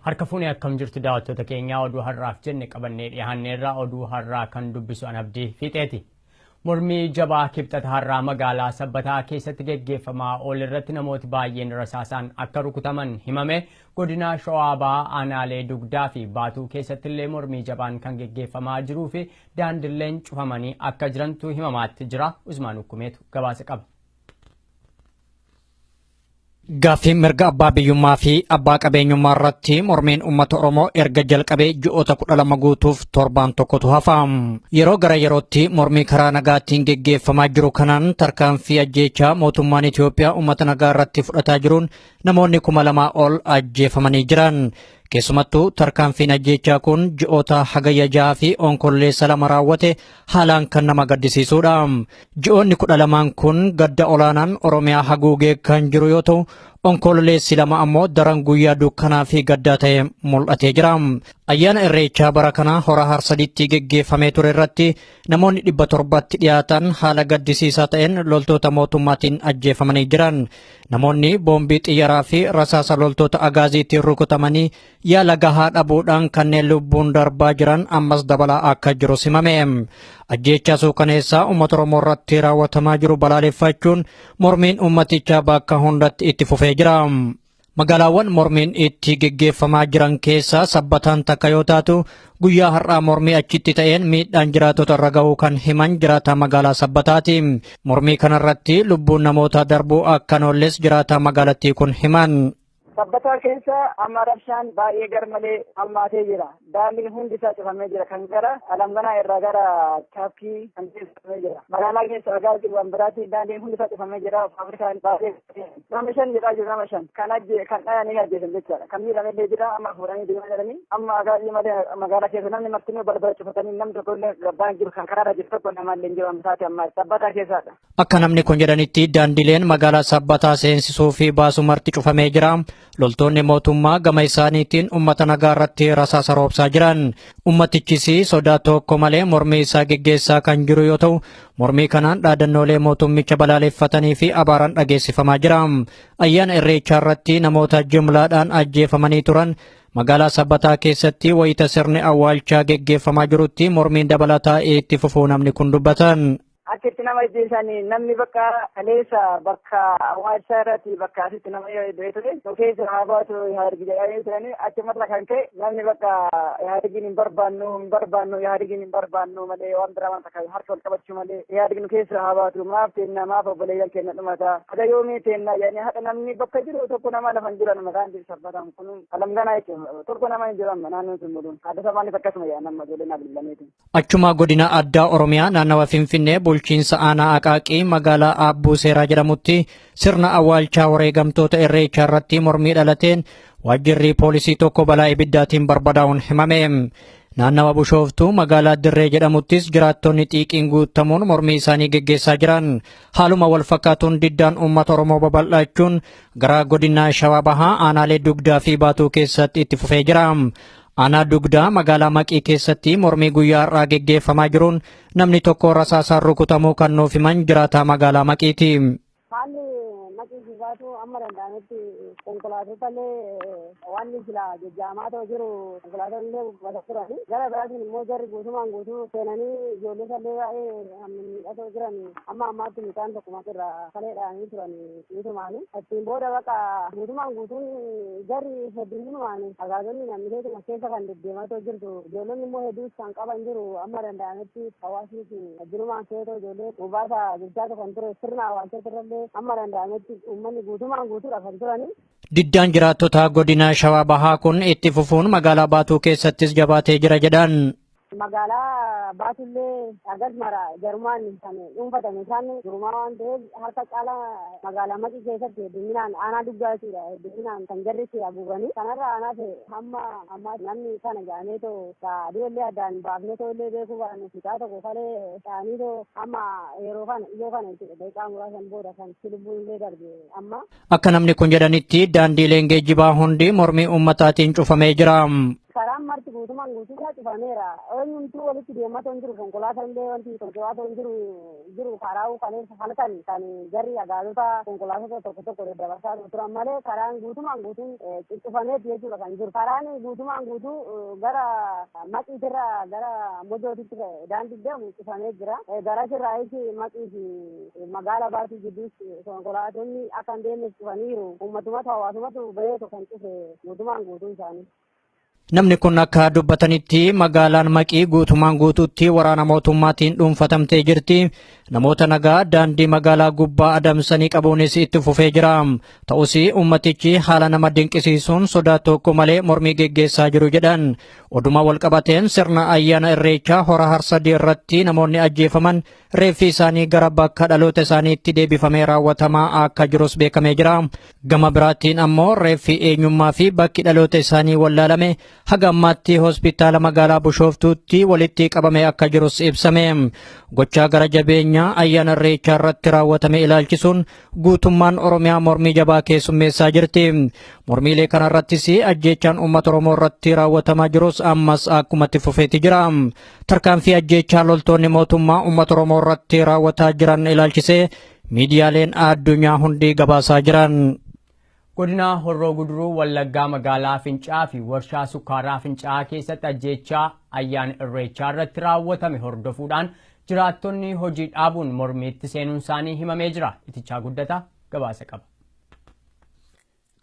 Harka fuunee akkam jirtu daawwattoota keenyaa oduu har'aaf jenne qabannee dhiyaanneerraa oduu har'aa kan dubbisu Abdii Fiixeeti. Mormii jabaa kibxata har'aa magaalaa Sabbataa keessatti geggeeffamaa oole irratti namooti baay'een rasaasaan akka rukutaman himame. Godina Shawaa Bahaa aanaalee Dugdaa fi Baatuu keessatti illee mormii jabaan kan geggeeffamaa jiruu fi daandileen cufamanii akka jirantu himamaatti jira. Usmaan Hukumeetu gabaasa qaba. Gaaffii mirga abbaa biyyummaa fi abbaa qabeenyummaa irratti mormiin uummata Oromoo erga jalqabee ji'oota 12 guutuuf torbaan tokkotu hafa. Yeroo gara yerootti mormii karaa nagaatiin geggeeffamaa jiru kanaan tarkaanfii ajjeechaa mootummaan Itoophiyaa uummata nagaa irratti fudhataa jiruun namoonni 2,000 ol ajjeefamanii jiran. Keessumattuu tarkaanfiin ajjeechaa kun ji'oota hagayya 6 fi onkolleessa 2 raawwate haalaan kan nama gaddisiisudha. Ji'oonni 12 kun gadda olaanaan Oromiyaa haguugee kan jiru yoo ta'u, onkolleessi 2 ammoo daran guyyaa dukkanaa fi gaddaa ta'e mul'atee jira. Ayyaana Irreechaa bara kana hora harsadiitti geggeeffamee ture irratti namoonni 700tti dhiyaatan haala gaddisiisaa ta'een loltoota mootummaatiin ajjeefamanii jiran. Namoonni boombii xiyyaraa fi rasaasa loltoota agaaziitiin rukutamanii yaala gahaa dhabuudhaan kanneen lubbuun darbaa jiran ammas dabalaa akka jiru himame. Ajjeechaa suukaneessaa uummata Oromoo irratti raawwatamaa jiru balaaleffachuun mormiin uummatichaa bakka hundatti itti fufee jira. Magaalaawwan mormiin itti geggeeffamaa jiran keessaa Sabbataan takka yoo taatu, guyyaa har'aa mormii achitti ta'een miidhaan jiraatota irra ga'uu kan himan jiraataa magaalaa Sabbataati. Mormii kanarratti lubbuun namoota darbuu akka noolles jiraataa magaalattii kun himan. Sabbataa keessa amma rabshaan baay'ee garmalee hammaatee jira. Daandiin hundi isaa cufamee jira. Kan gara Alamganaa irraa gara Chaappii kan cufamee jira. Magaalaa keessa dhagaa jiru biraatti daandiin hundi isaa cufamee jira. Faabirikaan baay'ee nama 5 jedhaa jiru nama 5 kan dhayanii ajjeesan jechaadha. Kan miidhamellee jira amma fuudhanii deemaa jiranii amma agaazii malee magaalaa keessa namni martinuu balbala cufatanii namni tokko illee gabbaan jiru kan karaarra jiru tokko namallee hin jiru amma taate amma Sabbataa keessadha. Akka namni kun jedhanitti daandileen magaalaa Sabbataa seensisuu fi baasuu marti cufamee jira. Loltoonni mootummaa gama isaaniitiin uummata nagaa irratti rasaasa roobsaa jiran. Ummatichis sodaa tokko malee mormii isaa geggeessaa kan jiru yoo ta'u, mormii kanaan dhaadannoolee mootummicha balaaleffatanii fi abaaraan dhageessifamaa jira. Ayyaana Irreechaa irratti namoota jimlaadhaan ajjeefamanii turan magaalaa Sabbataa keessatti wayita sirni awwaalchaa geggeeffamaa jirutti mormiin dabalataa itti fufuu namni kun dubbatan. Akkitti nama ajjeesanii namni bakka kaleessa bakka awwaalchaa irratti bakka asitti nama iddoo ture keessa haa baatu yaadigi jedhanii turanii achumarra kan ka'e namni bakka yaadigin hin barbaannu yaadigin hin barbaannu malee waan biraa wanta kan harka wal qabachuu malee yaadigin keessa haa baatu maaf teenna maaf obboleeyyan kenna dhumata haga yoomii teenna jedhanii haadha namni bakka jiru tokko nama lafa hin jiran maqaan jiru Sabbataan kun Alamganaa jechuudha tokko nama hin jiran naannoon sun muluun adda sabaanis akkasuma jedhan nama ijoolleen abillameeti. Achuma godina addaa Oromiyaa naannawa Finfinnee bulchiinsa aanaa Aqaaqii magaalaa Aabbuu Seeraa jedhamutti sirna awwaalchaa wareegamtoota Irreechaa irratti mormii dhalateen waajjirri poolisii tokko balaa ibiddaatiin barbadaa'uun himame. Naannawa Bushooftuu magaalaa Dirree jedhamuttis jiraattonni xiiqiin guutamuun mormii isaanii geggeessaa jiran. Haaluma wal fakkaatuun diddaan uummata Oromoo babal'achuun gara godina Shawaa Bahaa aanaalee Dugdaa fi Baatuu keessatti itti fufee jira. Aanaa Dugdaa magaalaa Maqii keessatti mormii guyyaa har'aa geggeeffamaa jiruun namni tokko rasaasaan rukutamuu kan nuuf himan jiraataa magaalaa Maqiiti. Haalli Maqii baatu amma danda'ametti konkolaatota illee waan sila jajjaamaa ta'u jiru konkolaatota illee bata turani. Gara biraatiin immoo jarri guutumaan guutuu seenanii ijoollee illee baay'ee miidhatoo jiran amma ammaatti midhaan tokko irraa kalee dhahanii turan guutumaani. Ittiin booda bakka guutumaan guutuun jarri hedduunumaan agaazonni namni keessa kan deddeemaa jirtu ijoollonni immoo hedduus kan qaban jiru amma danda'ametti hawaasni hedduunumaan seetoo ijoollee gubbaata jechaa kan ture sirna awwaalchaa irrallee amma danda'ametti uummanni guutumaan guutuudha kan turani. Diddaan jiraattota godina Shawaa Bahaa kun itti fufuun magaalaa Baatuu keessattis jabaatee jira jedhan. Magaalaa Baatullee agarmara jarmaan kan dhuunfatame isaan durumaa waan ta'eef harka caalaa magaalaa Maqii keessatti hedduminaan aanaa Dugdaa jechuudha hedduminaan kan jarritti haguuganii kanarra aanaa ta'e hamma namni kana jedhamee too du'ellee addaan baafnee too illee beekuu barannu fitaa tokko kalee ta'anii too amma yeroo kana ijoo kana jechuudha daqiiqaa muraasan booda kan lubbuun illee darbe amma. Akka namni kun jedhanitti daandiileen geejjibaa hundi mormii uummataatiin cufamee jira. Karaan marti guutumaan guutuudha cufameera. Eenyumtuu walitti deematu hin jiru konkolaataa illee wanti konkolaataa hin jiru karaa halkan kan jarri agaazota konkolaataa tokko dabarsaa turan malee karaan guutumaan guutuun cufameeti jechuudha kan jiru. Karaan guutumaan guutuu gara maqiitirra gara mojootitti daandii deemu cufamee jira. Gara sirraayis maqii magaala baatii gidduutti konkolaatonni akka hin deemne cufaniiru. Uummatumatu hawaasumatu bahee kan cufe guutumaan guutuu isaanii. Namni kun akka dubbatanitti magaalaan Maqii guutumaan guutuutti waraana mootummaatiin dhuunfatamtee jirti. Namoota nagaa daandii magaalaa gubbaa adamsanii qabuunis itti fufee jira. Ta'us ummatichi haala nama dinqisiisuun sodaa tokko malee mormii geggeessaa jiru jedhan. Oduma walqabateen sirna ayyaana irreechaa hora harsadii irratti namoonni ajjeefaman reeffi isaanii gara bakka dhaloota isaaniitti deebifamee raawwatamaa akka jirus beekamee jira. Gama biraatiin ammoo reeffi eenyummaa fi bakki dhaloota isaanii wallaalame haga ammaatti hospitaala magaalaa Bushooftuutti walitti qabamee akka jirus ibsame. Gochaa gara jabeenyaa ayyaana irreechaa irratti raawwatame ilaalchisuun guutummaan Oromiyaa mormii jabaa keessummeessaa jirti. Mormiilee kana irrattis ajjeechaan uummata Oromoo irratti raawwatamaa jirus ammas akkumatti fufeeti jira. Tarkaanfii ajjeechaa loltoonni mootummaa uummata Oromoo irratti raawwataa jiran ilaalchisee miidiyaaleen addunyaa hundi gabaasaa jiran. Godina Horroo Guduruu Wallaggaa magaalaa Fincaa fi warshaa sukkaaraa Fincaa keessatti ajjeechaa ayyaana irreechaa irratti raawwatame hordofuudhaan jiraattonni hojii dhaabuun mormiitti seenuun isaanii himamee jira. Itichaa Guddataa gabaasa qaba.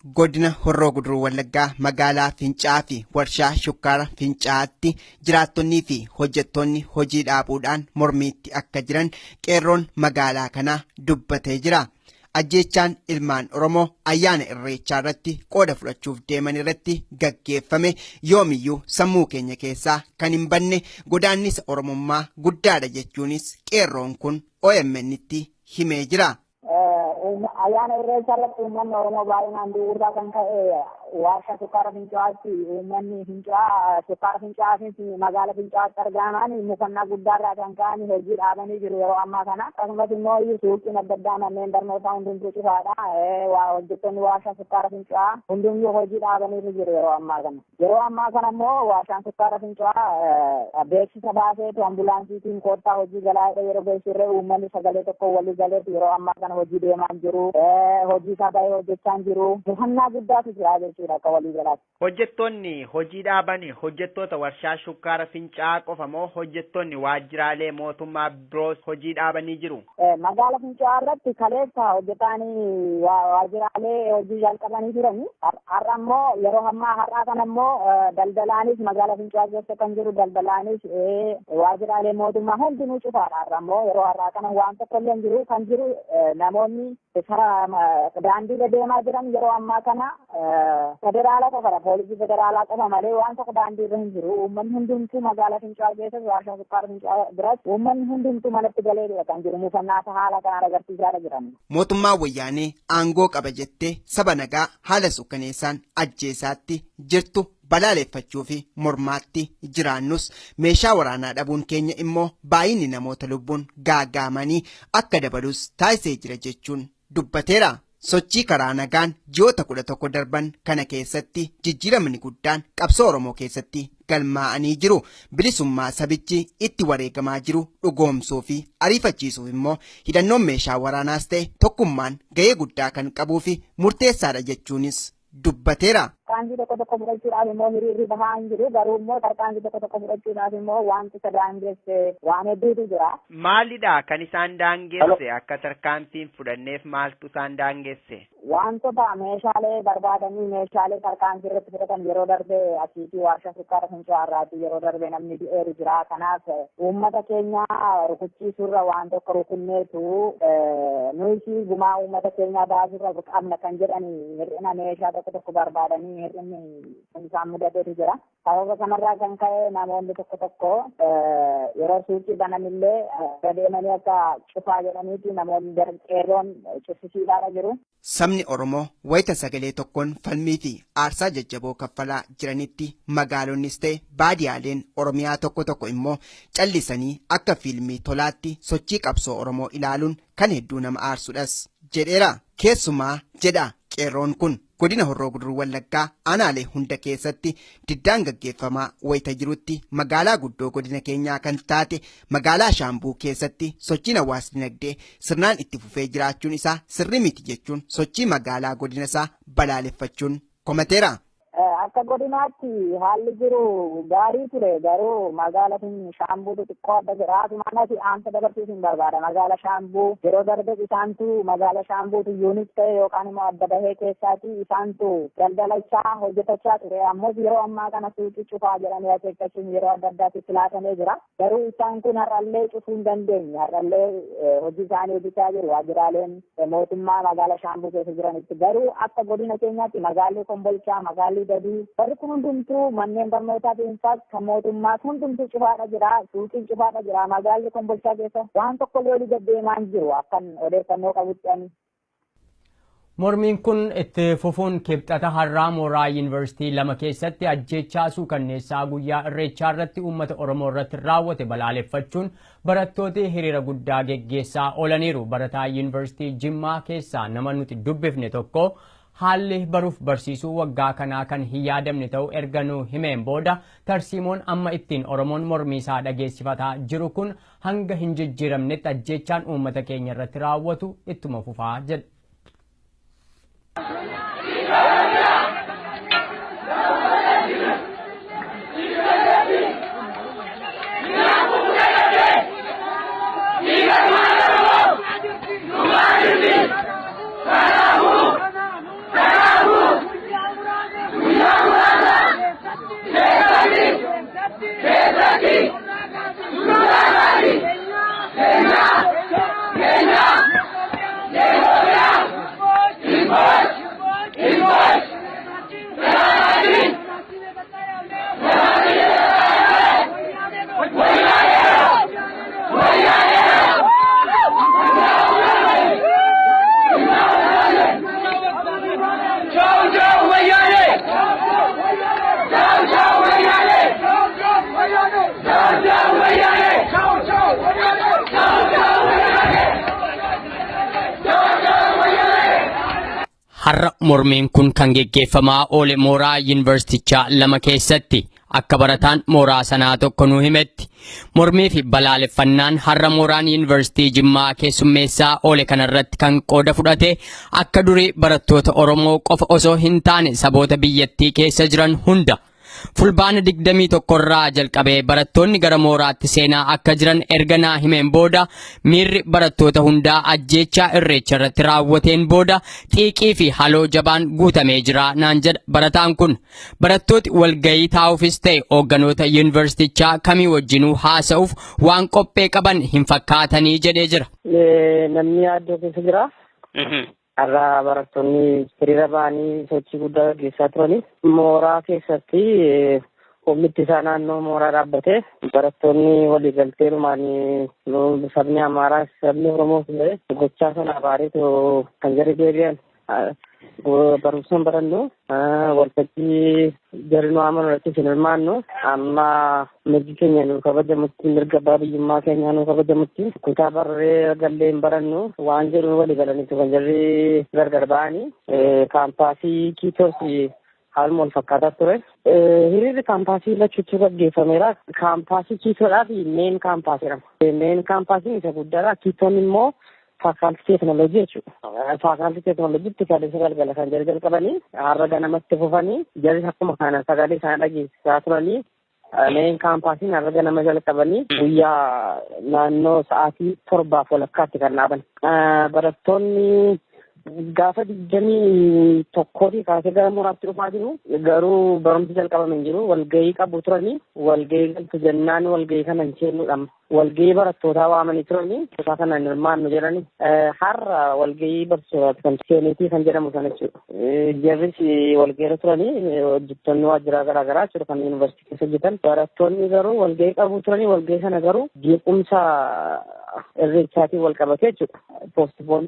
Godina Horroo Guduruu Wallaggaa magaalaa Fincaa fi warshaa sukkaara Fincaatti jiraattonnii fi hojjettoonni hojii dhaabuudhaan mormiitti akka jiran qeerroon magaalaa kanaa dubbatee jira. Ajjeechaan ilmaan Oromoo ayyaana irreechaa irratti qooda fudhachuuf deeman irratti gaggeeffame yoomiyyuu sammuu keenya keessaa kan hin banne godaannisa Oromummaa guddaadha jechuunis qeerroon kun OMN'tti himee jira. Ayyaana irreechaa irratti uummanni Oromoo baay'inaan du'uurraa kan ka'e warshaa sukkaara Fincaatti uummanni Fincaa sukkaara Fincaa fi magaala Fincaatti argaman mufannaa guddaarraa kan ka'an hojii dhaabanii jiru yeroo ammaa kana. Akkasumas immoo suuqiin adda addaa manneen barnootaa hundumtuu cufaadha. Hojjettoonni warshaa sukkaara Fincaa hundumtuu hojii dhaabanii jiru yeroo ammaa kana. Yeroo ammaa kana immoo warshaan sukkaara Fincaa beeksisa baaseetu ambulaansiitiin koottaa hojii galaadha yeroo beeksirree uummanni sagalee tokko walii galeetu yeroo ammaa kana hojii deemaa jiru. Hojii isaa baay'ee hojjechaa jiru. Mufannaa guddaatu jira jechuudha akka walii galaatti. Hojjettoonni hojii dhaabanii hojjettoota warshaa sukkaara Fincaa qofa moo hojjettoonni waajjiraalee mootummaa biroos hojii dhaabanii jiru? Magaala Fincaa irratti kaleessa hojjetaanii waajjiraalee hojii jalqabanii jirani. Har'a immoo yeroo ammaa har'aa kana immoo daldalaanis magaala Fincaa keessa kan jiru daldalaanis waajjiraalee mootummaa hundinuu cufaadha. Har'a immoo yeroo har'aa kana waan tokko illee hin jiru kan jiru namoonni daandii deemaa jiran yeroo ammaa kana federaala qofadha. Poolisii federaalaa qofa malee waan tokko daandii irra hin jiru. Uummanni hundumtuu magaalaa Fincaa keessatti warshaa sukkaara Fincaa biratti uummanni hundumtuu manatti galee kan jiru. Mufannaa haala kanaan agarsiisaa jiran. Mootummaa wayyaanee aangoo qaba jettee saba nagaa haala sukkaneessaan ajjeesaatti jirtu balaaleffachuu fi mormaatti jiraannus meeshaa waraanaa dhabuun keenya immoo baay'inni namoota lubbuun gaagaamanii akka dabalus taasisee jira jechuun dubbateera. Sochii karaa nagaan ji'oota 11 darban kana keessatti jijjiiramni guddaan qabsoo Oromoo keessatti galmaa'anii jiru. Bilisummaa sabichi itti wareegamaa jiru dhugoomsuu fi ariifachiisuuf immoo hidhannoon meeshaa waraanaas ta'e tokkummaan ga'ee guddaa kan qabuu fi murteessaadha jechuunis dubbateera. Tarkaanfii tokko fudhachuudhaaf immoo hiriirri bahaa hin jiru. Garuu immoo tarkaanfii tokko fudhachuudhaaf immoo wanti isa daangeesse waan hedduutu jira. Maalidha kan isaan daangeesse? Akka tarkaanfiin fudhanneef maaltu isaan daangeesse? Wantoota meeshaalee barbaadanii meeshaalee tarkaanfii irratti fudhatan yeroo darbe asiitii warshaa sukkaara Fincaa irraati yeroo darbe namni du'eeru jira. Kanaaf uummata keenya rukuchiisuurra waan tokko rukunneetu nuyi gumaa uummata keenyaa baasuurra qabna kan jedhanii hir'ina meeshaa tokko barbaadanii hir'inni isaan mudateetu jira. Sababa kanarraa kan ka'e namoonni tokko yeroo suuqii bananillee deemanii akka cufaa jedhaniiti namoonni qeerroon cufisiidhaadha jiru. Sabni Oromoo wayita sagalee tokkoon falmii fi aarsaa jajjaboo kaffalaa jiranitti magaalonnis ta'e baadiyaaleen Oromiyaa tokko immoo callisanii akka fiilmii tolaatti sochii qabsoo Oromoo ilaaluun kan hedduu nama aarsudhas jedheera. Keessumaa jedha qeerroon kun godina Horroo Guduruu Wallaggaa aanaalee hunda keessatti diddaan gaggeeffamaa wayita jirutti magaalaa guddoo godina keenyaa kan taate magaalaa Shaambuu keessatti sochiin hawaas dinagdee sirnaan itti fufee jiraachuun isaa sirrii miti jechuun sochii magaalaa godina isaa balaaleffachuun komateera. Akka godinaatti haalli jiru gaarii ture garuu magaalaa Shaambuu xiqqoo adda jiraatu aanta dabarsuusin barbaada. Magaalaa Shaambuu yeroo darbe isaantu magaalaa Shaambuutu yuunis ta'e yookaan immoo adda bahee keessaati isaantu daldalachaa hojjetachaa ture. Ammoo yeroo ammaa kana suuqii cufaa jedhanii akeekkachuun yeroo adda addaatti filaatamee jira. Garuu isaan kun har'allee cufuu hin dandeenye. Har'allee hojii isaanii hojjechaa jiru waajjiraaleen mootummaa magaalaa Shaambuu keessa jiranitti. Garuu akka godina keenyaatti magaalli Kombolchaa, magaalli Dadii barri kun hundumtuu manneen barnootaa dhuunfaas kan mootummaa hundumtuu cufaadha jira. Suuqiin cufaadha jira. Magaalli Kombolchaa keessa waan tokkollee olii deddeemaa hin jiru akkan odeeffannoo qabutti. Mormiin kun itti fufuun kibxata har'aa mooraa yuunivarsiitii lama keessatti ajjeechaa suukanneessaa guyyaa irreechaa irratti uummata Oromoo irratti raawwate balaaleffachuun barattooti hiriira guddaa geggeessaa oolaniiru. Barataa yuunivarsiitii Jimmaa keessaa nama nuti dubbifne tokko haalli baruuf barsiisuu waggaa kanaa kan hin yaadamne ta'u erga nu himeen booda tarsiimoon amma ittiin Oromoon mormii isaa dhageessifataa jiru kun hanga hin jijjiiramnetti ajjeechaan uummata keenya irratti raawwatu ittuma fufaa jedhe. Har'a mormiin kun kan geggeeffamaa oole mooraa yuunivarsiitichaa lama keessatti akka barataan mooraa sanaa tokko nu himetti. Mormii fi balaaleffannaan har'a mooraan yuunivarsiitii Jimmaa keessummeessaa oole kanarratti kan qooda fudhate akka durii barattoota Oromoo qofa osoo hin taane saboota biyyattii keessa jiran hunda. Fulbaana 21 irraa jalqabee barattoonni gara mooraatti seenaa akka jiran erga naa himeen booda miirri barattoota hundaa ajjeechaa irreecha irratti raawwateen booda xiiqii fi haloo jabaan guutamee jira naan jedha barataan kun. Barattooti walgayii taa'uufis ta'e hoogganoota yuunivarsiitichaa kamii wajjinuu haasa'uuf waan qophee qaban hin fakkaatanii jedhee jira. Namni yaaddoo keessa jira. Har'a barattoonni hiriira ba'anii sochii guddaa gaggeessaa turani. Mooraa keessatti humni ittisaa naannoo mooraa dhaabbate barattoonni waliigalteerumaan sabni Amaaraa sabni Oromoo gochaa sana baariitu kan jarri deebi'an barumsaan barannu waltajjii jarri nu amanu irratti hin hirmaannu amma mirgi keenya nu kabajamutti mirga abbaa biyyummaa keenya nu kabajamutti kutaa barree gallee hin barannu waan jedhu walii galaniitu kan jarri gargar ba'anii kaampaasii Kiitoos haaluma wal fakkaataa ture. Hiriirri kaampaasii lachuutu gaggeeffameera. Kaampaasii Kiitoodhaa fi meen kaampaasiidha. Meen kaampaasiin isa guddaadha. Kiitoon immoo faakaaltii teekinooloojii jechuudha. Faakaaltii teekinooloojiitti kaleessa galgala kan jarri jalqabanii har'a ganamatti fufanii jarri akkuma kana sagalee isaan dhageessisaa turanii meen kaampaasiin har'a ganama jalqabanii guyyaa naannoo sa'aatii 7:00 kan dhaaban. Barattoonni gaafa 21 kaasee gara mooraatti dhufaa jiru garuu barumsi jalqabame hin jiru walgahii qabu turanii walgahii galtu jennaan walgahii kana hin seennuudha walgahii barattootaa waamanii turanii kutaa kana hin hirmaannu jedhanii har'a walgahii barattootaati kan seeneetii kan jedhamu sana jechuudha. Jarris walgahiirra turanii hojjettoonni waajjiraa garaagaraa jechuudha kan yuunivarsiitii keessa hojjetan barattoonni garuu walgahii qabu turanii walgahii sana garuu jeequmsa irreechaatiin wal qabate jechuudha.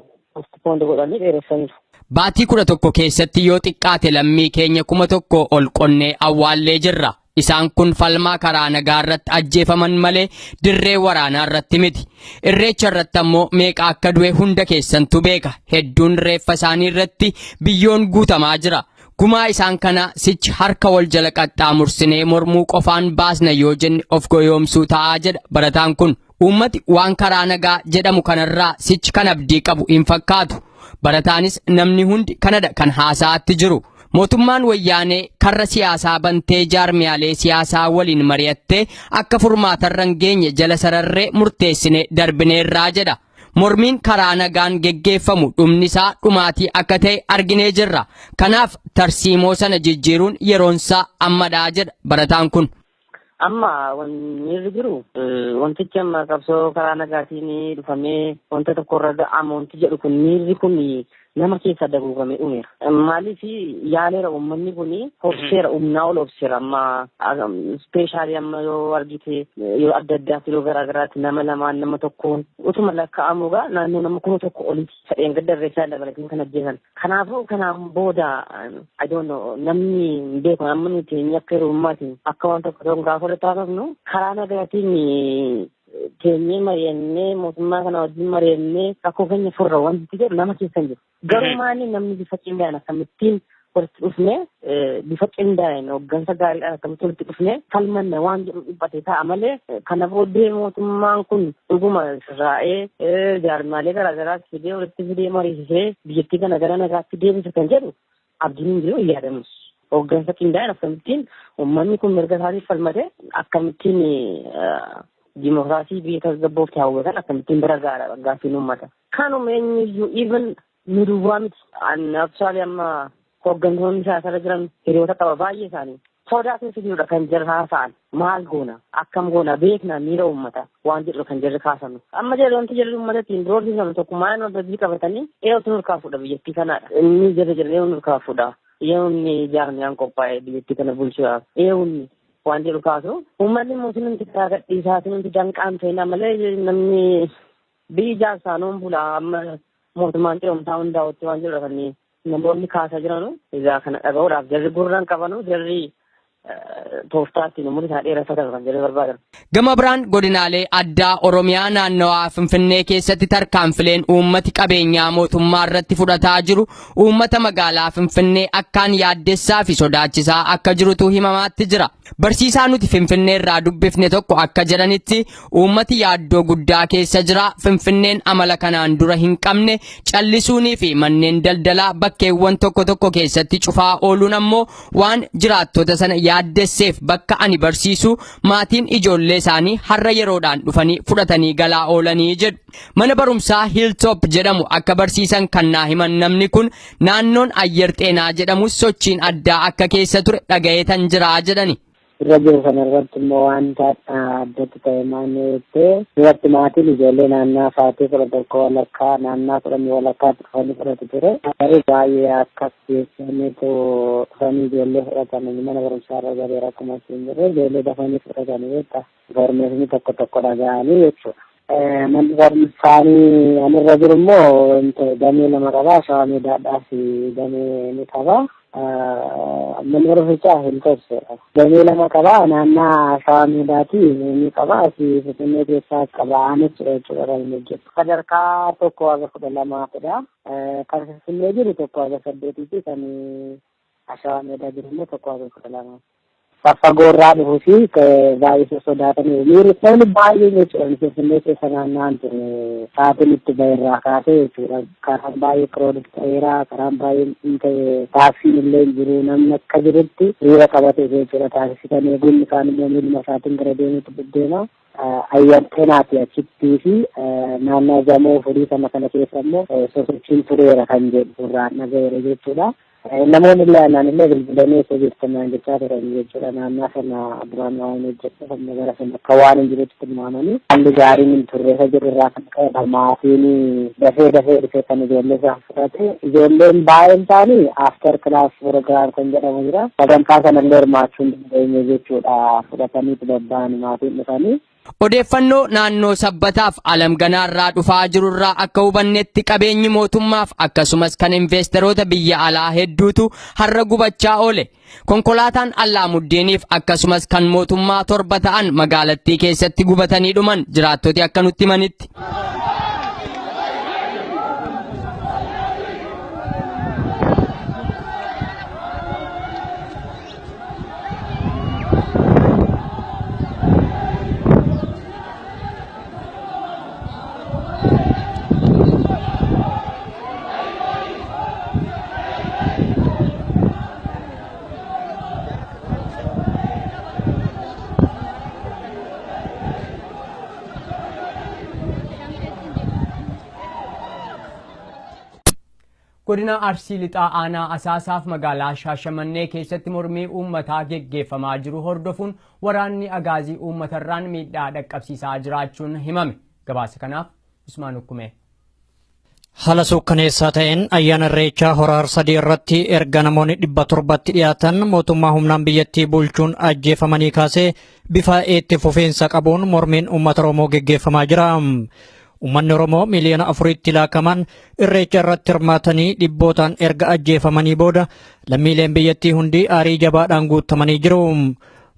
Baatii 11 keessatti yoo xiqqaate lammii keenya 1,000 ol qonnee awwaallee jirra. Isaan kun falmaa karaa nagaa irratti ajjeefaman malee dirree waraanaa irratti miti. Irreecha irratti ammoo meeqa akka du'e hunda keessantu beeka. Hedduun reeffa isaanii irratti biyyoon guutamaa jira. Gumaa isaan kana sichi harka wal jala qaxxaamursinee mormuu qofaan baasna yoo jenne of goyoomsuu ta'aa jedha barataan kun. Uummati waan karaa nagaa jedhamu kanarraa sichi kan abdii qabu hin fakkaatu. Barataanis namni hundi kanadha kan haasa'atti jiru. Mootummaan wayyaanee karra siyaasaa bantee jaarmiyaalee siyaasaa waliin mari'attee akka furmaatarra hin geenye jala sararree murteessine darbineerraa jedha. Mormiin karaa nagaan geggeeffamu dhumnisaa dhumaatii akka ta'e arginee jirra. Kanaaf tarsiimoo sana jijjiiruun yeroonsaa ammadhaa jedha barataan kun. Amma wanni jiru wantichi amma qabsoo karaa nagaatiin dhufamee wanta tokkorra ga'amu wanti jedhu kun miirri kun nama keessa daguugame dhumeera. Maaliif yaaleera uummanni kun hobseera humnaa ol hobseera amma ispeeshaalii amma yoo argite yoo adda addaatti yoo garaagaraatti nama lamaan nama tokkoon utuma lakkaa'amuugaa naannoo nama kuma tokko olitti sadeen gaddarreessaa dabalatiin kan ajjeesan. Kanaafuu kanaan booda namni beeku amma nuti akka hirumaatiin akka waan tokko gaafa walitti haasofnu karaa nagaatiin keenyee mari'annee mootummaa kana wajjin mari'annee rakkoo keenya furra wanti jedhu nama keessan jiru. Garuu maali namni bifa qindaa'een akkamittiin walitti dhufnee bifa qindaa'een hooggansa gaariidhaan akkamitti walitti dhufnee falmanne waan jedhu dhiphatee ta'a malee kana booddee mootummaan kun dhuguma sirraa'ee jaarmaalee garaagaraas fidee walitti fidee mariisisee biyyattii kana gara nagaatti deebisa kan jedhu abdiin hin jiru hin yaadamus. Hooggansa qindaa'een akkamittiin uummanni kun mirga isaatiif falmate akkamittiin dimokiraasii biyya tasgabboofti hawwatan akkamittiin bira gaara gaaffiin uummata. Kanuma eenyuyyuu even nu duwwaa miti. Aktuwaali amma hooggantoonni siyaasarra jiran hiriyoota qaba baay'ee isaanii. Sodaa keessa jirudha kan jarri haasa'an. Maal goona? Akkam goona? Beekna miira uummata waan jedhu kan jarri kaasamu. Amma jarri wanti jarri uummatattiin doorsisamu tokko maal wal qabatanii eeyotu nurkaa fuudha biyyattii kanaadha. Inni jarri eeyoon nurkaa fuudha. Eeyoonni jaarmiyaan qophaa'ee biyyattii kana bulchuudhaaf. Eeyoonni waan jedhu kaasu uummanni mootummaan xiqqaa gadhiisaa nuti danqaan ta'ina malee namni biyyi jaarsaanuun bulaa amma mootummaan ce'umsaa hundaa'utti waan jedhu kan namoonni kaasaa jiranu egaa kana dhaga'uudhaaf jarri gurraan qabanu jarri tooftaatti namoonni isaa dheereffatan kan jarri barbaadan. Gama biraan godinaalee addaa Oromiyaa naannawaa Finfinnee keessatti tarkaanfileen uummati qabeenyaa mootummaa irratti fudhataa jiru uummata magaalaa Finfinnee akkaan yaaddessaa fi sodaachisaa akka jirutu himamaatti jira. Barsiisaa nuti Finfinnee irraa dubbifne tokko akka jedhanitti uummati yaaddoo guddaa keessa jira. Finfinneen amala kanaan dura hin qabne callisuunii fi manneen daldalaa bakkeewwan tokko tokko keessatti cufaa ooluun ammoo waan jiraattota sana yaaddesseef bakka ani barsiisu maatiin ijoollee isaanii har'a yeroodhaan dhufanii fudhatanii galaa oolanii jedhu. Mana barumsaa Hilltop jedhamu akka barsiisan kan naa himan namni kun naannoon Ayyer Xeenaa jedhamu sochiin addaa akka keessa ture dhagayeetan jira jedhani. Irra jiru kanarratti immoo wanta addatti ta'e maanneettee duratti maatiin ijoollee naannaa sa'aatii 11 walakkaa naannaa 10 walakkaatti dhufanii fudhatu ture. Garuu baay'ee akkas keessaniitu dhufanii ijoollee fudhatanii mana barumsaa irra galee akkuma siin jirre ijoollee dafanii fudhatanii beekta. Informaationni tokko tokko dhaga'anii jechuudha. Manni barumsaanii anirra jiru immoo damee lama qabaa shawaa meedaadhaa fi damee ni qabaa. Manni barumsichaa Hilltop damee lama qabaa naannaa shawaa meedaati ni qabaa fi Finfinnee keessaa qabaa anis jechuudha kan inni hojjetu. Sadarkaa tokko haga 12dha. Kan Finfinnee jiru tokko haga 8 kan shawaa meedaa jiru immoo tokko haga 12. Faggoorraa dhufuu fi baay'ee sodaatanii miirri namni baay'ee jechuudha Finfinnee keessa naanna'an ture sa'aatiin itti ba'erraa kaasee jechuudha karaan baay'ee kiroodis ta'eera karaan baay'ee taaksiin illee jiru namni akka jirutti hiriira qabate jechuudha taasisitan eeguun kaan immoo miiluma isaatiin gara deemuutti deddeema. Ayyer Xeenaati achittii fi naannoo gamoo furii kana keessa immoo sosochiin tureera kan jedhu irraan dhaga'eera jechuudha. Namoonni illee illee bilbilanii osoo jirtan jechaa turan jechuudha naannaa sana duraan waan hojjetu sana gara sana akka waan hin jirutti tilmaamanii haalli gaariin hin turre jedhu irraa kan ka'e maatiin dafee dhufee kan ijoollee isaa fudhate ijoolleen baay'een isaanii after class program kan jedhamu jira sagantaa sana illee hirmaachuu hin dandeenye jechuudha fudhataniitu babba'an maatiin dhufanii Odeeffannoo naannoo sabbataaf alamganaarraa dhufaa jirurraa akka hubannetti qabeenyi mootummaaf akkasumas kan investeroota biyya alaa hedduutu har'a gubachaa oole. Konkolaataan Allaamuddiniif akkasumas kan mootummaa 7 ta'an magaalattii keessatti gubatanii dhuman jiraattoti akka nutti himanitti. Godina Arsii Lixaa aanaa Asaasaaf magaalaa Shaashamannee keessatti mormii uummataa geggeeffamaa jiru hordofuun waraanni agaazii uummatarraan miidhaa dhaqqabsiisaa jiraachuun himame. Gabaasa kanaaf Usmaan Ukkumee. Haala suukkaneessaa ta'een ayyaana Irreechaa hora Harsadii irratti erga namoonni 700tti dhiyaatan mootummaa humnaan biyyattii bulchuun ajjeefamanii kaasee bifa itti fufiinsa qabuun mormiin uummata Oromoo geggeeffamaa jira. Uummanni Oromoo miliyoona 4tti laakaman Irreecha irratti hirmaatanii dhibbootaan erga ajjeefamanii booda lammiileen biyyattii hundi aarii jabaadhaan guutamanii jiru.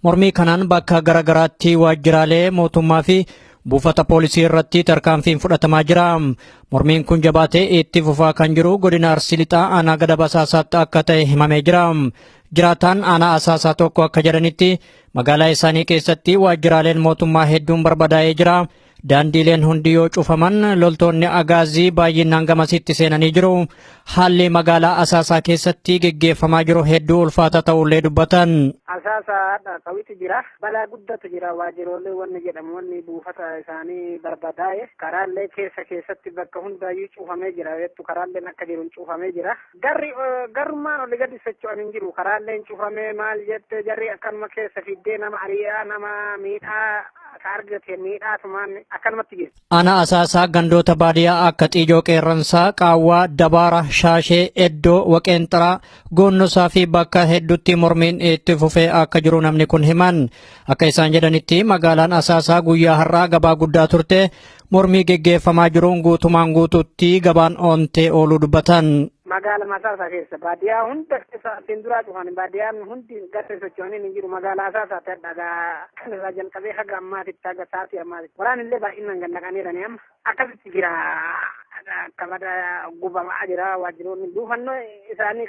Mormii kanaan bakka garagaraatti waajjiraalee mootummaa fi buufata poolisii irratti tarkaanfiin fudhatamaa jira. Mormiin kun jabaatee itti fufaa kan jiru godina Arsii Lixaa aanaa Gadab Asaasaatti akka ta'e himamee jira. Jiraataan aanaa Asaasaa tokko akka jedhanitti magaalaa isaanii keessatti waajjiraaleen mootummaa hedduun barbadaa'ee jira. Daandiileen hundi yoo cufaman loltoonni agaazii baay'inaan gamasitti seenanii jiru. Haalli magaalaa Asaasaa keessatti geggeeffamaa jiru hedduu ulfaata ta'ullee dubbatan. Asaasaa qawitti jira. Balaa guddatu jira. Waajjiroolee wanni jedhamu wanni buufata isaanii barbadaa'e. Karaallee keessatti bakka hundaayyuu cufamee jira. Jettu karaalleen akka jiruun cufamee jira. Garummaan olii gadi socho'an hin jiru. Karaalleen cufamee maal jette jarri akkanuma keessa fiddee nama ari'aa nama miidhaa argate miidhaatumaan akkanumatti geessa. Aanaa Asaasaa gandoota baadiyyaa akka Xiijoo Qeerransaa, Qaawwaa, Dabaara, Shaashee, Eddoo, Waqeenxaraa, Goonnosaa fi bakka hedduutti mormiin itti fufee akka jiru namni kun himan. Akka isaan jedhanitti magaalaan Asaasaa guyyaa har'aa gabaa guddaa turte mormii geggeeffamaa jiruun guutumaan guutuutti gabaan oontee ooluu dubbatan. Magaalaa Asaasaa keessa baadiyyaa hunda keessa ittiin duraa cufan baadiyyaan hundi garri socho'anii hin jiru. Magaalaa Asaasaatti dhagaa kan irraa jalqabee haga ammaatitti haga sa'aatii ammaatitti waraan illee baay'inaan gannaqaniirani amma akkasitti jira. Kabada gubamaa jira waajjiroonni buufannoo isaanii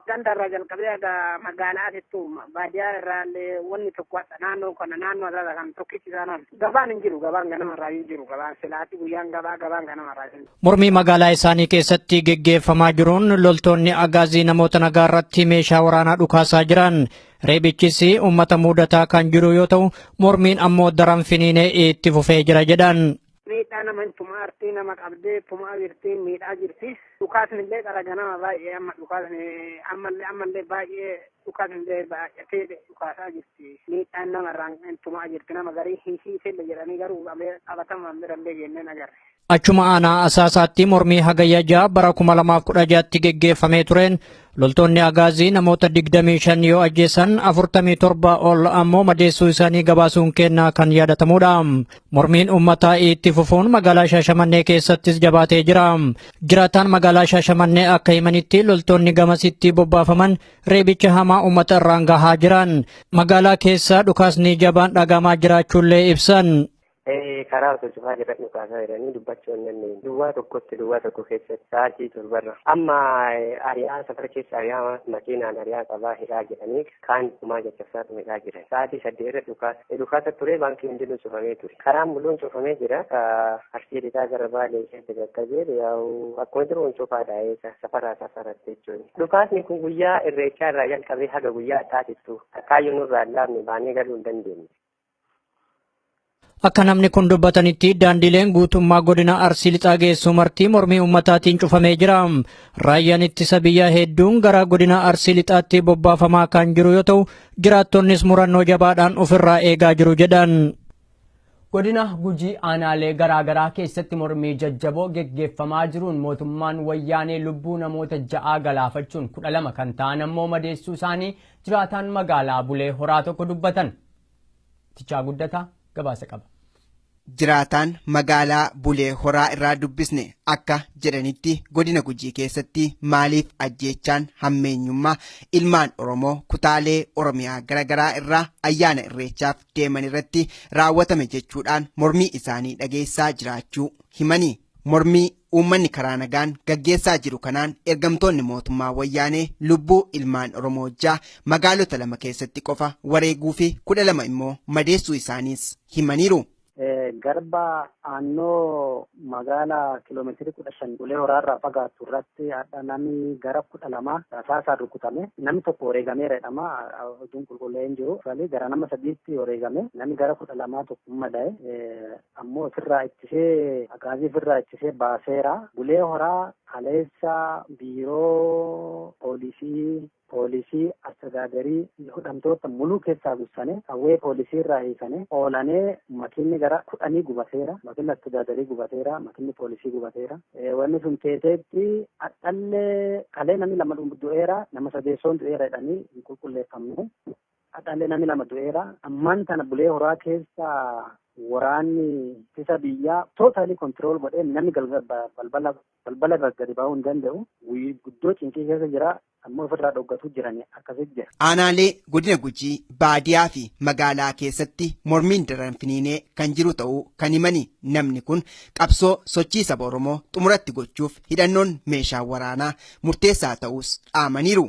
gandarraa jalqabee haga magaalaatittu baadiyyaa irraallee wanni tokko naannoo kana naannoo irraa kan tokkichi isaan gabaan hin jiru. Gabaan ganamarraa hin jiru. Gabaan silaati guyyaan gabaan ganamarraa hin jiru. Mormii magaalaa isaanii keessatti geggeeffamaa jiruun loltoonni agaazii namoota nagaa irratti meeshaa waraanaa dhukaasaa jiran. Reebichis uummata mudataa kan jiru yoo ta'u mormiin ammoo daran finiinee itti fufee jira jedhan. Miidhaa nama tumaa artii nama qabdee tumaa jirti miidhaa jirti. Dhukaasni illee dharaga nama baay'ee amma dhukaasni ammallee baay'ee dhukaasni illee baay'atee dhukaasaa jirti. Miidhaan namarraan tumaa jirti nama garii hiisee jedhanii garuu qabatamaan birallee jenneen agarre. Achuma aanaa Asaasaatti mormii hagayya 6 bara 2016tti geggeeffamee tureen loltoonni agaazii namoota 25 yoo ajjeesan 47 ol ammoo madeessuu isaanii gabaasuun kennaa kan yaadatamudha. Mormiin uummataa itti fufuun magaalaa Shaashamannee keessattis jabaatee jira. Jiraataan magaalaa Shaashamannee akka himanitti loltoonni gamasitti bobbaafaman reebicha hamaa uummata irraan gahaa jiran. Magaalaa keessa dhukaasni jabaan dhagamaa jiraachuullee ibsan. Karaa osoo cufaa jiran dhukaasaa jedhanii dubbachuu hin dandeenye. Duwwaa tokko keessatti sa'aatii 7 amma ari'aa safara keessa ari'aa makiinaan ari'aa qabaa hidhaa jedhanii kaan kumaa jajjabsaa hidhaa jiran. Sa'aatii 8 irra dhukaasa ture baankii hundinuu cufamee ture. Karaan mul'uun cufamee jira. Arsii Lixaa gara Baalee keessa qaqqabee akkuma jiru cufaadha safaratti jechuudha. Dhukaasni kun guyyaa Irreechaa irraa jalqabee haga guyyaa Axaatittu kaayyoo nurraa laafne baanee galuu hin dandeenye. Akka namni kun dubbatanitti daandileen guutummaa godina Arsii Lixaa geessu marti mormii ummataatiin cufamee jira. Raayyaan ittisa biyyaa hedduun gara godina Arsii Lixaatti bobbaafamaa kan jiru yoo ta'u jiraattonnis murannoo jabaadhaan ofirraa eegaa jiru jedhan. Godina Gujii aanaalee garaagaraa keessatti mormii jajjaboo geggeeffamaa jiruun mootummaan wayyaanee lubbuu namoota 6 galaafachuun 12 kan ta'an ammoo madeessuu isaanii jiraataan magaalaa Bulee Horaa tokko dubbatan. Tichaa Guddataa gabaasa qaba. jiraataan magaalaa Bulee Horaa irraa dubbisne akka jedhanitti godina Gujii keessatti maaliif ajjeechaan hammeenyummaa ilmaan Oromoo kutaalee Oromiyaa garaagaraa irraa ayyaana irreechaaf deeman irratti raawwatame jechuudhaan mormii isaanii dhageessaa jiraachuu himanii. Mormii uummanni karaa nagaan gaggeessaa jiru kanaan ergamtoonni mootummaa wayyaanee lubbuu ilmaan Oromoo 6 magaalota 2 keessatti qofa wareeguu fi 12 immoo madeessuu isaaniis himaniiru. Garba aanoo magaalaa kiiloomeetirii 15 Bulee Horaa irraa fagaatu irratti hadha namni gara 12 rasaasaan rukutame namni tokko wareegameera jedhama. Oduun qulqulleeyyin jiru gara nama 3tti wareegame namni gara 12 tokko madaa'e ammoo ofirraa ittisee agaazii ofirraa ittisee baaseera. Bulee Horaa kaleessa biiroo poolisii astagaadarii hidhamtoota muluu keessaa gussane hawwee poolisii irraa hiikane oolanee makiinni gara 10 gubateera. Makiinni astagaadarii gubateera. Makiinni poolisii gubateera. Wanni sun teeteetti hadhallee kalee namni 2 du'eera. Nama 3 du'eera jedhanii hin qulqulleeffamne. Hadhallee namni 2 du'eera. Ammaan tana Bulee Horaa keessa waraanni ittisa biyyaa tootaalii kontirool godhee namni balbala gadi ba'uu hin danda'u. Guddoo cinqii keessa jira. Ammoo ofirraa dhoggatu jirani akkasitti jira. Aanaalee godina Gujii baadiyaa fi magaalaa keessatti mormiin daran finiinee kan jiru ta'uu kan himani. Namni kun qabsoo sochii saba Oromoo xumuratti gochuuf hidhannoon meeshaa waraanaa murteessaa ta'us dhaamaniiru.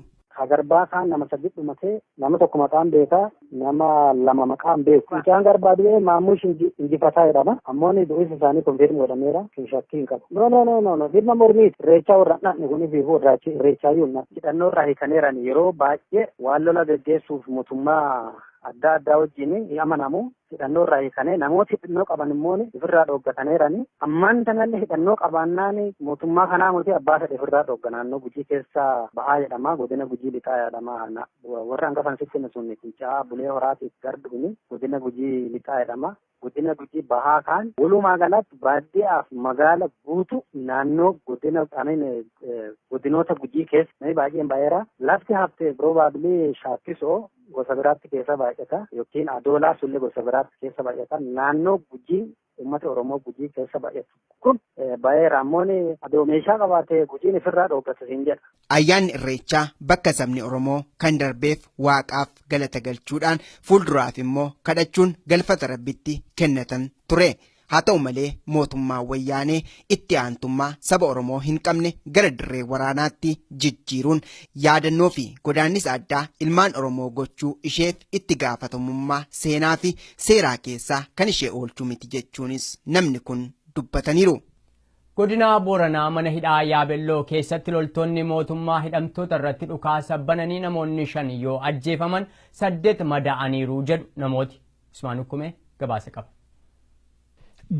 Garbaa kaan nama 3 dhumatee nama 1 maqaan beekaa nama 2 maqaan beeku. Mucaan Garbaa du'ee Maamush Injifataa jedhama. Ammoonni du'is isaanii konfirmi godhameera. Shakkii hin qabu. No. Dhimma mormiiti. Irreechaa warra dhaqne kunis biifuu irreechaa yuunna. Hidhannoo irraa hiikaneeran yeroo baay'ee waan lola gaggeessuuf mootummaa adda addaa wajjin amanamu. Hidhannoo irraa hiikane namooti hidhannoo qaban immoo ofirraa dhoggataneerani. Ammaan kanallee hidhannoo qabaannaan mootummaa kanaa miti abbaa sadii ofirraa dhogga naannoo Gujii keessaa bahaa jedhama. Godina Gujii lixaa jedhama. Warra hangafan sitti sun Fincaa Bulee Horaatiif garduuni godina Gujii lixaa jedhama. Godina Gujii bahaa kaan walumaa galatti baadiyyaaf magaala guutuu naannoo godinoota Gujii keessa namni baay'een baay'eera. Lafti haftee probably Shaakkisoo gosa biraatti keessa baay'ata yookiin Adoolaa sullee gosa biraatti keessa baay'ata. Naannoo Gujii uummata Oromoo Gujii keessa baay'atu kun baay'eera. Ammooni adoo meeshaa qabaatee Gujiin ofirraa dhoggata siin jedha. Ayyaanni irreechaa bakka sabni Oromoo kan darbeef waaqaaf galata galchuudhaan fuulduraaf immoo kadhachuun galfata rabbitti kennatan ture. Haa ta'u malee mootummaan wayyaanee itti aantummaa saba Oromoo hin qabne gara dirree waraanaatti jijjiiruun yaadannoo fi godaannisa addaa ilmaan Oromoo gochuu isheef itti gaafatamummaa seenaa fi seeraa keessaa kan ishee oolchuu miti jechuunis namni kun dubbataniiru. Godina Booranaa mana hidhaa Yaabelloo keessatti loltoonni mootummaa hidhamtoota irratti dhukaasa bananii namoonni 5 yoo ajjeefaman 8 madaa'aniiru jedhu namooti. Usmaan Hukumee gabaasa qaba.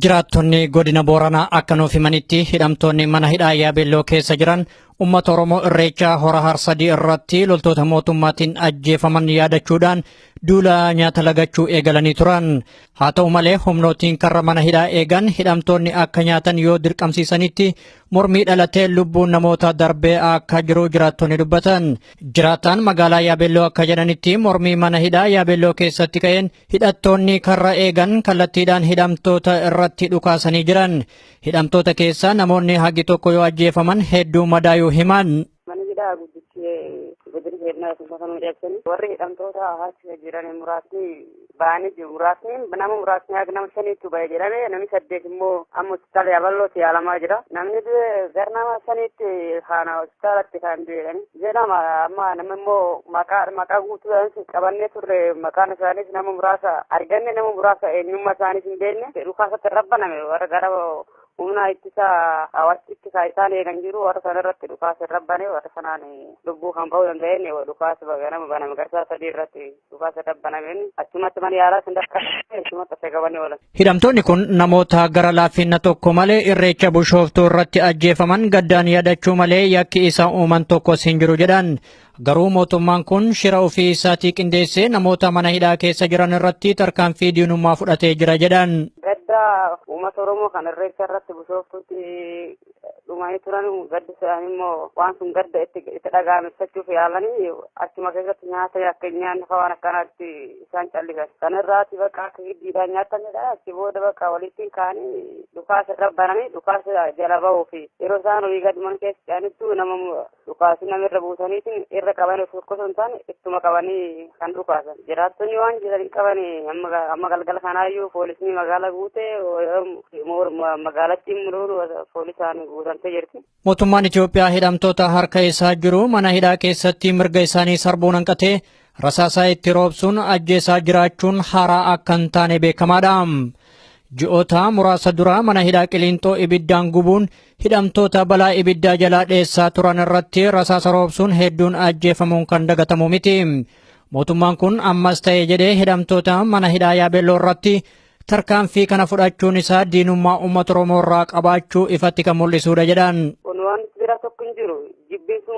Jiraattonni godina Booranaa akka nuuf himanitti hidhamtoonni mana hidhaa Yaabelloo keessa jiran ummata Oromoo irreechaa hora harsadii irratti loltoota mootummaatiin ajjeefaman yaadachuudhaan duula nyaata lagachuu eegalanii turan. Haa ta'u malee humnootiin karra mana hidhaa eegan hidhamtoonni akka nyaatan yoo dirqamsiisanitti mormii dhalatee lubbuun namoota darbee akka jiru jiraattonni dubbatan. Jiraataan magaalaa Yaabelloo akka jedhanitti mormii mana hidhaa Yaabelloo keessatti ka'een hidhattoonni karra eegan kallattiidhaan hidhamtoota irratti dhukaasanii jiran. Hidhamtoota keessaa namoonni hagi tokko yoo ajjeefaman hedduu madaa'uu himan. Warri hidhamtoota haasisa jiran muraasni ba'anii jiru. Muraasni nama muraasni haga nama 5tu ba'ee jedhame namni 8 immoo amma hospitaala Yaabellootti yaalamaa jira. Namni gara nama 5tti haana hospitaalatti kan du'edhani. Jedhama amma nama immoo maqaa guutuudhaan qabannee turre maqaan isaaniis nama muraasa arganne nama muraasa eenyummaa isaaniis hin beekne dhukaasatti rabbaname warra gara humna ittisa hawaasitti isaan eegan jiru warra sana irratti dhukaasa rabbane warra sanaan lubbuu kan ba'uu danda'een dhukaasa ganama baname garsaa 3 irratti dhukaasa rabbanameen achumatti mana yaalaa sindakkaatee achumatti asii qabanii oolan. Hidhamtoonni kun namoota gara laafina tokko malee irreecha bushooftuu irratti ajjeefaman gaddaan yaadachuu malee yakki isaa uuman tokkos hin jiru jedhan. Garuu mootummaan kun shira ofii isaatii qindeessee namoota mana hidhaa keessa jiran irratti tarkaanfii diinummaa fudhatee jira jedhan. Gadda uummata Oromoo kan irreecha irratti bushooftuutti dhumanii turan gaddi isaanii immoo waan sun gadda itti dhagaameffachuuf yaalanii achuma keessatti nyaata akka nyaanni waan akkanaatti isaan callisan. Kanarraati bakka akka giddiidhaan nyaatanidha. Achi booda bakka walitti kaanii dhukaasa irra bananii dhukaasa jala bahuu fi yeroo isaan olii gadi mana keessa ce'anittu nama dhukaasi namirra buusaniitiin irra qaban tokko sun taane ittuma qabanii kan dhukaasan. Jiraattonni waan jiran qabanii amma galgala kanaayyuu poolisni magaalaa guutee magaalattiin mul'uuru poolisaan guutantee jirti. Mootummaan Itoophiyaa hidhamtoota harka isaa jiru mana hidhaa keessatti mirga isaanii sarbuun hanqatee rasaasaa itti roobsuun ajjeesaa jiraachuun haaraa akka hin taane beekamaadha. Ji'oota muraasa dura mana hidhaa Qiliinxoo ibiddaan gubuun hidhamtoota balaa ibiddaa jalaa dheessaa turan irratti rasaasa roobsuun hedduun ajjeefamuun kan dagatamu miti. Mootummaan kun ammas ta'e jedhee hidhamtoota mana hidhaa Yaabelloo irratti tarkaanfii kana fudhachuun isaa diinummaa uummata Oromoo irraa qabaachuu ifatti kan mul'isuudha jedhan. Waan bira tokko hin jiru. Jibbiinsu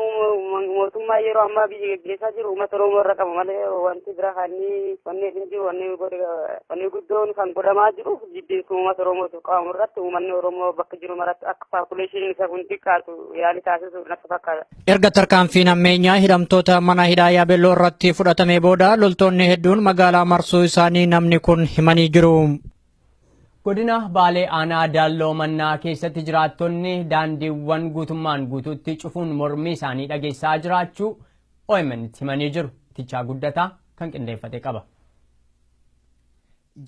mootummaa yeroo ammaa biyya gaggeessaa jiru uummata Oromoo irra qaba malee wanti bira wanni hin jiru wanni guddoon kan godhamaa jiru jibbiinsu uummata Oromootu qabamu irratti uummanni Oromoo bakka jiru maratti akka paapuleeshiniin isa kun xiqqaatu yaali taasisu natti fakkaata. Erga tarkaanfiin ammeenyaa hidhamtoota mana hidhaa Yaabelloo irratti fudhatamee booda loltoonni hedduun magaalaa marsuu isaanii namni kun himanii jiru. Godina Baalee Aanaa Dalloo Mannaa keessatti jiraattonni daandiiwwan guutummaan guutuutti cufuun mormii isaanii dhageessaa jiraachuu OMN himanii jiru. Tichaa guddataa kan qindeeffate qaba.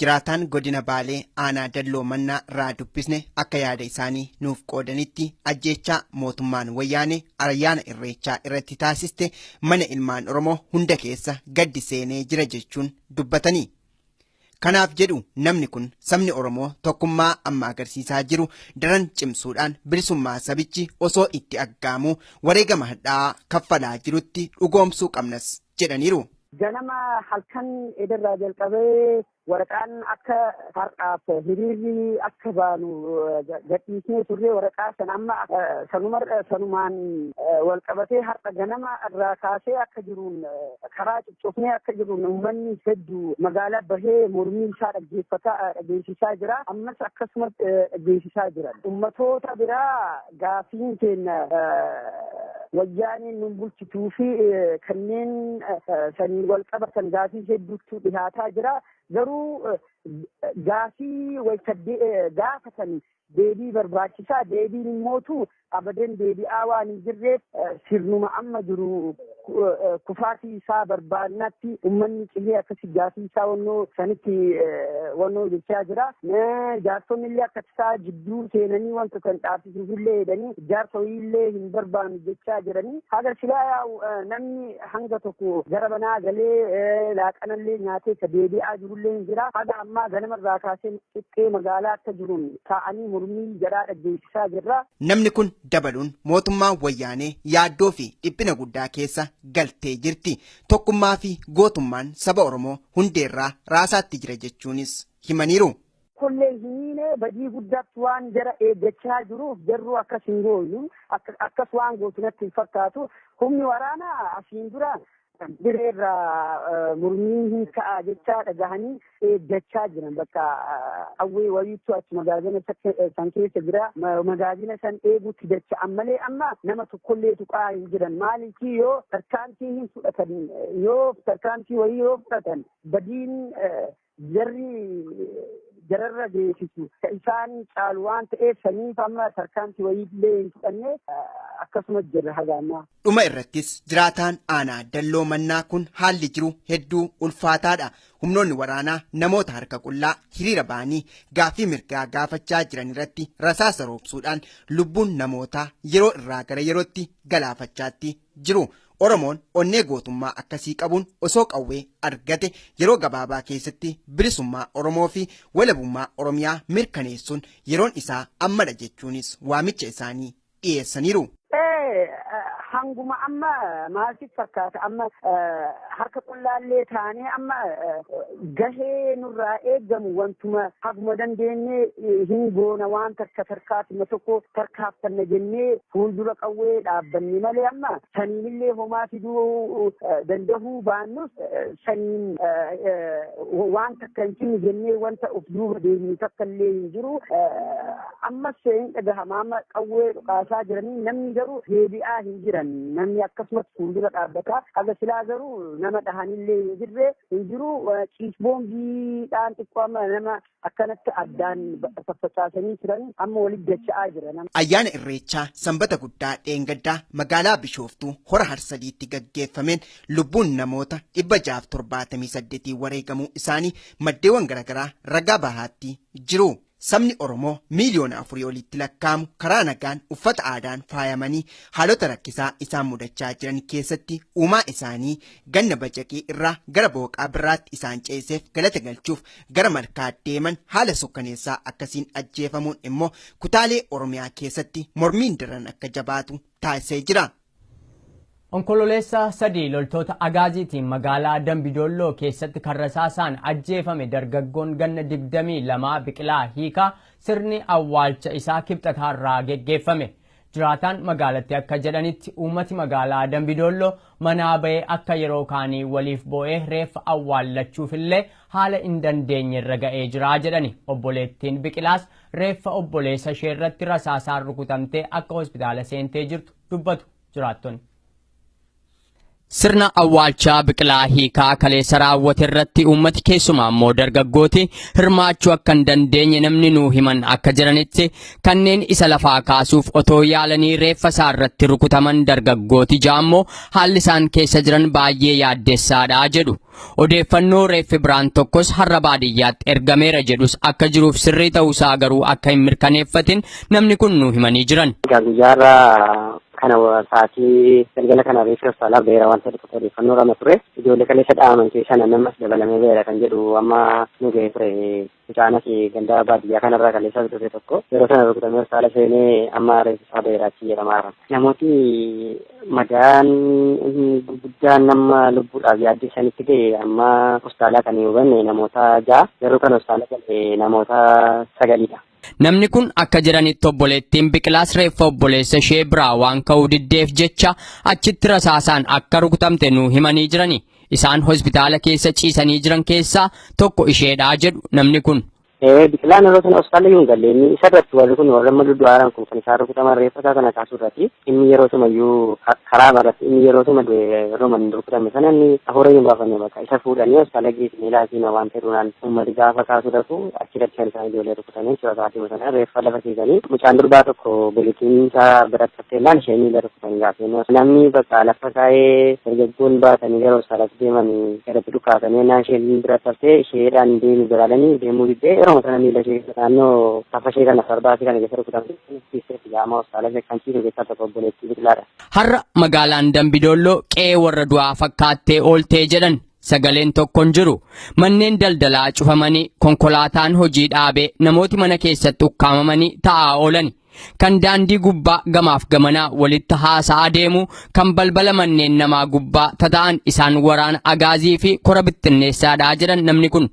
Jiraataan godina Baalee Aanaa Dalloo Mannaa irraa dubbisne akka yaada isaanii nuuf qoodanitti ajjeechaa mootummaan wayyaanee ayyaana irreechaa irratti taasiste mana ilmaan Oromoo hunda keessa gaddi seenee jira jechuun dubbatanii. Kanaaf jedhu namni kun sabni Oromoo tokkummaa amma agarsiisaa jiru daran cimsuudhaan bilisummaa sabichi osoo itti aggaamuu wareegama hadhaa kaffalaa jirutti dhugoomsuu qabnas jedhaniiru. Ganama halkan edarraa jalqabee waraqaan akka har'aaf hiriirri akka baanu gadhiisnee turre waraqaa san amma sanumaan wal qabatee har'a ganama irraa kaasee akka jiruun karaa cuccufnee akka jiruun uummanni hedduu magaalaa bahee mormii isaa dhageessisaa jira. Ammas akkasumas dhageessisaa jiran. Uummatoota biraa gaafiin keenya wayyaaniin nun bulchituu fi kanneen sanii wal qabatan gaafii hedduutu dhihaataa jira. Garuu gaafii gaafatan deebii barbaachisaa deebiin immootu abadan deebi'aa waan hin jirreef sirnuma amma jiru kufaatii isaa barbaannatti uummanni cihee akkasi gaafii isaa wannoo jechaa jira. Jaarsonni illee akka isaa jidduu seenanii wanta kan dhaabsisuufillee jedhanii jaarsolii hin barbaannu jechaa jiranii. Haga silaa namni hanga tokko gara banaa galee laaqanallee nyaatee ka deebi'aa jirullee hin jira. Haga ammaa ganamarraa kaasee xiqqee magaalaa akka jiruun taa'anii mormii jedhaa dhageessisaa jirra. Namni kun dabaluun mootummaan wayyaanee yaaddoo fi dhiphina guddaa keessa galtee jirti. Tokkummaa fi gootummaan saba Oromoo hundeerraa raasaatti jira jechuunis himaniiru. Kollee hiniinee badii guddaatti waan jara eeggachaa jiruuf jarruu akkas hin gooyu akkas waan gootu natti hin fakkaatu. Humni waraanaa asiin dura direerraa mormii hin ka'a jechaa dhagahanii eeggachaa jiran bakka hawwee wayiitu achi magaazina san keessa jira. Magaazina san eeguutti dacha'an malee amma nama tokkollee tuqaa hin jiran. Maaliif yoo tarkaanfii hin fudhatan yoo tarkaanfii wayii yoo fudhatan badiin jararra geessisu isaan caalu waan ta'eef saniif amma tarkaanfii wayiillee hin fudhanne akkasumas jirra hagaannaa. Dhuma irrattis jiraataan aanaa Dalloo Mannaa kun haalli jiru hedduu ulfaataadha. Humnoonni waraanaa namoota harka qullaa hiriira ba'anii gaafii mirgaa gaafachaa jiran irratti rasaasa roobsuudhaan lubbuun namootaa yeroo irraa gara yerootti galaafachaatti jiru. Oromoon onnee gootummaa akkasii qabuun osoo qawwee argate yeroo gabaabaa keessatti bilisummaa Oromoo fi walabummaa Oromiyaa mirkaneessuun yeroon isaa ammadha jechuunis waamicha isaanii dhiyeessaniiru. hanguma amma maaltu fakkaata amma harka qullaallee taanee amma gahee nurraa eegamu wantuma haguma dandeenye hin goona waan tarkaatuma tokko tarkaaffanna jennee fuuldura qawwee dhaabbanne malee amma saniinillee homaa fiduu dandahuu baannus saniin waan takka hin cinne jennee wanta of duuba deemnu takka illee hin jiru ammas hin dhagahamaa amma qawwee dhukaasaa jiranii namni garuu deebi'aa hin jiran namni akkasumas fuuldura dhaabbataa haga silaa garuu nama dhahanillee hin jiru ciisboombiidhaan xiqqoo amma nama akkanatti addaan faffacaasanii jiran amma walitti dacha'aa jira. Ayyaana Irreechaa sanbata guddaa dheengaddaa magaalaa Bishooftuu hora Harsadiitti gaggeeffameen lubbuun namoota 678 wareegamuu isaanii maddeewwan garaagaraa ragaa bahaatti jiru. Sabni Oromoo miliyoona 4 olitti lakkaa'amu karaa nagaan uffata aadaan faayamanii haalota rakkisaa isaan mudachaa jiran keessatti uumaa isaanii ganna bacaqii irraa gara booqaa biraatti isaan ceeseef galata galchuuf gara malkaa deeman haala sukkaneessaa akkasiin ajjeefamuun immoo kutaalee Oromiyaa keessatti mormiin daran akka jabaatu taasisee jira. Onkololeessa 3 loltoota agaaziitiin magaalaa Dambidolloo keessatti karrasaasaan ajjeefame dargaggoon ganna 22 Biqilaa Hiikaa sirni awwaalcha isaa kibxataarraa geggeeffame. Jiraataan magaalatti akka jedhanitti uummati magaalaa Dambidolloo manaa ba'ee akka yeroo kaanii waliif bo'ee reeffa awwaallachuufillee haala hin dandeenyerra ga'ee jira jedhani. Obboleettiin Biqilaas reeffa obboleessa ishee irratti rasaasaan rukutamtee akka hospitaala seentee jirtu dubbatu jiraattonni. Sirna awwaalchaa Biqilaa Hiikaa kaleessa raawwate irratti uummati keessumaa immoo dargaggooti hirmaachuu akka hin dandeenye namni nuu himan akka jiranitti kanneen isa lafaa kaasuuf otoo yaalanii reeffa isaa irratti rukutaman dargaggooti jaammoo haalli isaan keessa jiran baay'ee yaaddeessaadha jedhu. Odeeffannoo reeffi biraan tokkos har'a baadiyyaatti ergameera jedhus akka jiruuf sirrii ta'uusaa garuu akka hin mirkaneeffatin namni kun nuu himanii jiran. Kana sa'aatii galgala kana reeffi hospitaalaa beera wanta dhufu odeeffannoo rama ture ijoollee kaleessa dhaaman keessaa nammas dabalamee beera kan jedhu amma nu ga'ee ture mucaanas gandaa baadiyyaa kanarraa kaleessa dhufe tokko yeroo sana rukutamee hospitaala seenee amma reeffi isaa beeraatti jedhamaara. Namooti madaan guddaan nama lubbuudhaaf yaaddeessanitti ga'e amma hospitaalaa kan hubanne namoota 6 yeroo kan hospitaala galee namoota 9dha. Namni kun akka jedhanitti obboleettiin Biqilaas reeffa obboleessa ishee biraa waan ka'uu diddeef jecha achitti rasaasaan akka rukutamte nuu himanii jirani. Isaan hospitaala keessa ciisanii jiran keessaa tokko isheedhaa jedhu namni kun. Biqilaan yeroo sana hospitaala yoo hin galle inni isa irratti warri kun warra amma du'aaran kun kan isaan rukutaman reeffa isaa kana kaasuu irratti inni yeroo sumayyuu karaa irratti inni yeroo suma yeroo man rukutame sana inni hafuura hin baafanne bakka isa fuudhanii hospitaala geessanii laasiina waan ta'eedhaan uummati gaafa kaasuu dhabu achirratti kan isaan ijoollee rukutanii si'a sa'aatii sana reeffa lafa keessanii mucaan durbaa tokko bilitiin isaa biratti tafteellaan ishee miila rukutanii gaafannoo namni bakka lafa kaa'ee dargaggoon baatanii gara hospitaalatti deeman irratti dhukaasanii naan isheen biratti taftee isheedhaan deemu biraalanii deemuu diddee sana miila ishee naannoo lafa ishee kana farbaasii kana keessa rukutamte keessatti gaamaa hospitaala kan ciisu keessaa tokko obboleettii Biqilaadha. Har'a magaalaan Dambidolloo qe'ee warra du'aa fakkaattee ooltee jedhan sagaleen tokkon jiru. Manneen daldalaa cufamanii konkolaataan hojii dhaabee namooti mana keessatti ukkaamamanii taa'aa oolan. Kan daandii gubbaa gamaaf gamanaa walitti haasa'aa deemu kan balbala manneen namaa gubbaa tata'an isaan waraana agaazii fi kora bittinneessaadhaa jedhan namni kun.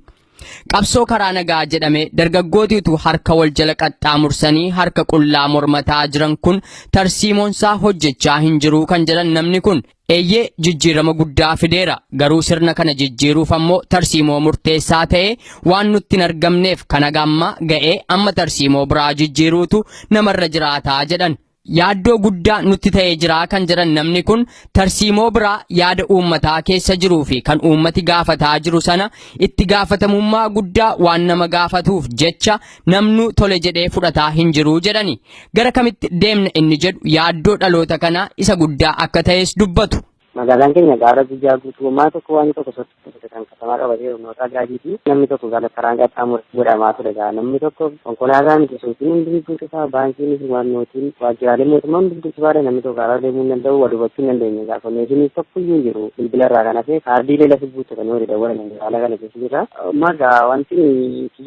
Qabsoo karaa nagaa jedhame dargaggootiitu harka wal jala qaxxaamursanii harka qullaa mormataa jiran kun tarsiimoonsaa hojjechaa hin jiru kan jedhan namni kun eeyyee jijjiirama guddaa fideera garuu sirna kana jijjiiruuf ammoo tarsiimoo murteessaa ta'e waan nutti hin argamneef kana gamma ga'ee amma tarsiimoo biraa jijjiiruutu namarra jiraataa jedhan. Yaaddoo guddaa nutti ta'ee jira kan jedhan namni kun tarsiimoo biraa yaada uummataa keessa jiruu fi kan uummati gaafataa jiru sana itti gaafatamummaa guddaa waan nama gaafatuuf jecha namnu tole jedhee fudhataa hin jiru jedhani. Gara kamitti deemna inni jedhu yaaddoo dhaloota kanaa isa guddaa akka ta'es dubbatu. magaalaan keenya gaara guyyaa guutummaa tokko waan tokko sochii kan katamaa qabatee humnoota gaadiiti namni tokko gara karaan qaxxaamuru godhamaa ture gaa namni tokko konkolaataa miti sochiin hundi guutuusaa baankiin hirmaannootiin waajjiraalee mootummaa hundi guutuusaadha namni tokko karaa deemuu hin danda'u wal hubachuu hin dandeenye gaa konneeshinii tokkoyyuu jiru bilbila irraa kan hafe kaardiilee lafi guutatanii walii dawwalan haala kana keessa jira magaa wanti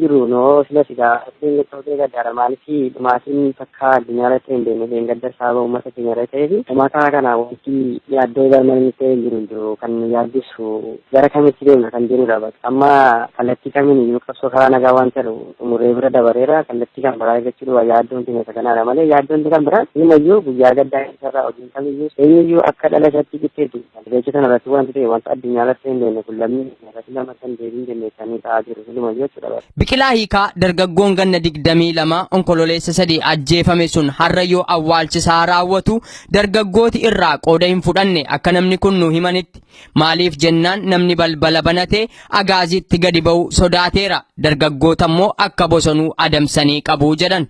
jiru noo sila sigaa dhufeen ta'utee gaddaadha maaliif dhumaatiin takka addunyaa irratti hin deemne hin gadda saaba uummata keenya irra ta'ee fi dhumaataa kana wanti yaaddoo garmalee ta'ee jiru kan yaaddisu gara kamitti deemna kan jirudha amma kallattii kamiin iyyuu qabsoo karaa nagaa waan ta'u umuree bira dabareera kallattii kan biraa jechuudha yaaddoon keenya kanaadha malee yaaddoon kan biraa himayyuu guyyaa gaddaa irraa hojii kamiyyuu eenyuyyuu akka dhala isaatti qixxeetu jecha kana irratti wanti ta'e wanta addunyaa irratti hin deemne kun lammii irratti lama kan deebiin jenneessanii ta'aa jiru himayyuu jechuudha. Biqilaa Hiikaa dargaggoon ganna 22 onkololeessa 3 ajjeefame sun har'a yoo awwaalchisaa raawwatu dargaggooti irraa qooda hin fudhanne akka namni kun nu himanitti maaliif jennaan namni balbala banatee agaaziitti gadi ba'u sodaateera dargaggoota immoo akka bosonuu adamsanii qabu jedhan.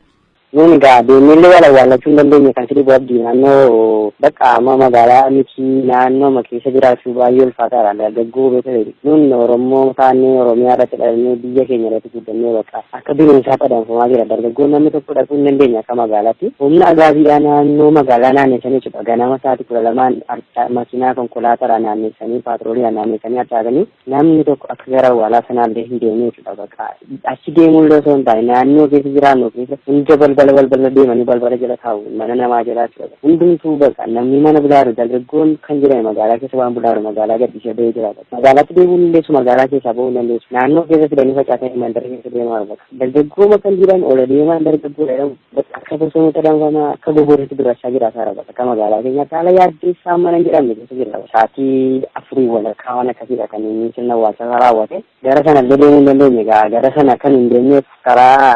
Nuni gaa deemnillee wal awwaallachuu hin dandeenye kan sirrii abdii naannoo bakka amma magaalaa miti naannoo keessa jiraachuu baay'ee ulfaataadha dargaggoo beekame nun Oromoo taanee Oromiyaa irratti dhalannee biyya keenya irratti guddannee bakka akka bineensaatti adamfamaa jira dargaggoon namni tokko dhaquu hin dandeenye akka magaalaatti humna agaaziidhaa naannoo magaalaa naannessanii jechuudha ganama sa'aatii 12 makiinaa konkolaataadhaa naannessanii paatrooliidhaan naannessanii addaatanii namni tokko akka gara awwaalaa sanaallee hin deemne jechuudha bakka achi deemuullee osoo hin taane naannoo keessa jiraannu keessa hunda balbala deemanii balbala jala taa'u mana namaa jala jechuudha hundumtuu bakka namni mana bulaaru dargaggoon kan jiran magaalaa keessa waan bulaaru magaalaa gadhiisee ba'ee jiraata magaalaatti deemuun dandeessu magaalaa keessaa ba'uu dandeessu naannoo keessa fidanii facaasanii mandara keessa deemaa bakka dargaggooma kan jiran ola deemaan dargaggoo jedhamu bakka akka bosonota danfamaa akka goboorratti durachaa jiraataa bakka akka magaalaa keenyaatti haala yaaddeessaa mana hin jedhamne keessa jira sa'aatii 4 walakkaa waan akkasiidha kan inni sirna awwaalchaa raawwate gara sana illee deemuu hin dandeenye gara sana kan hin deemneef karaa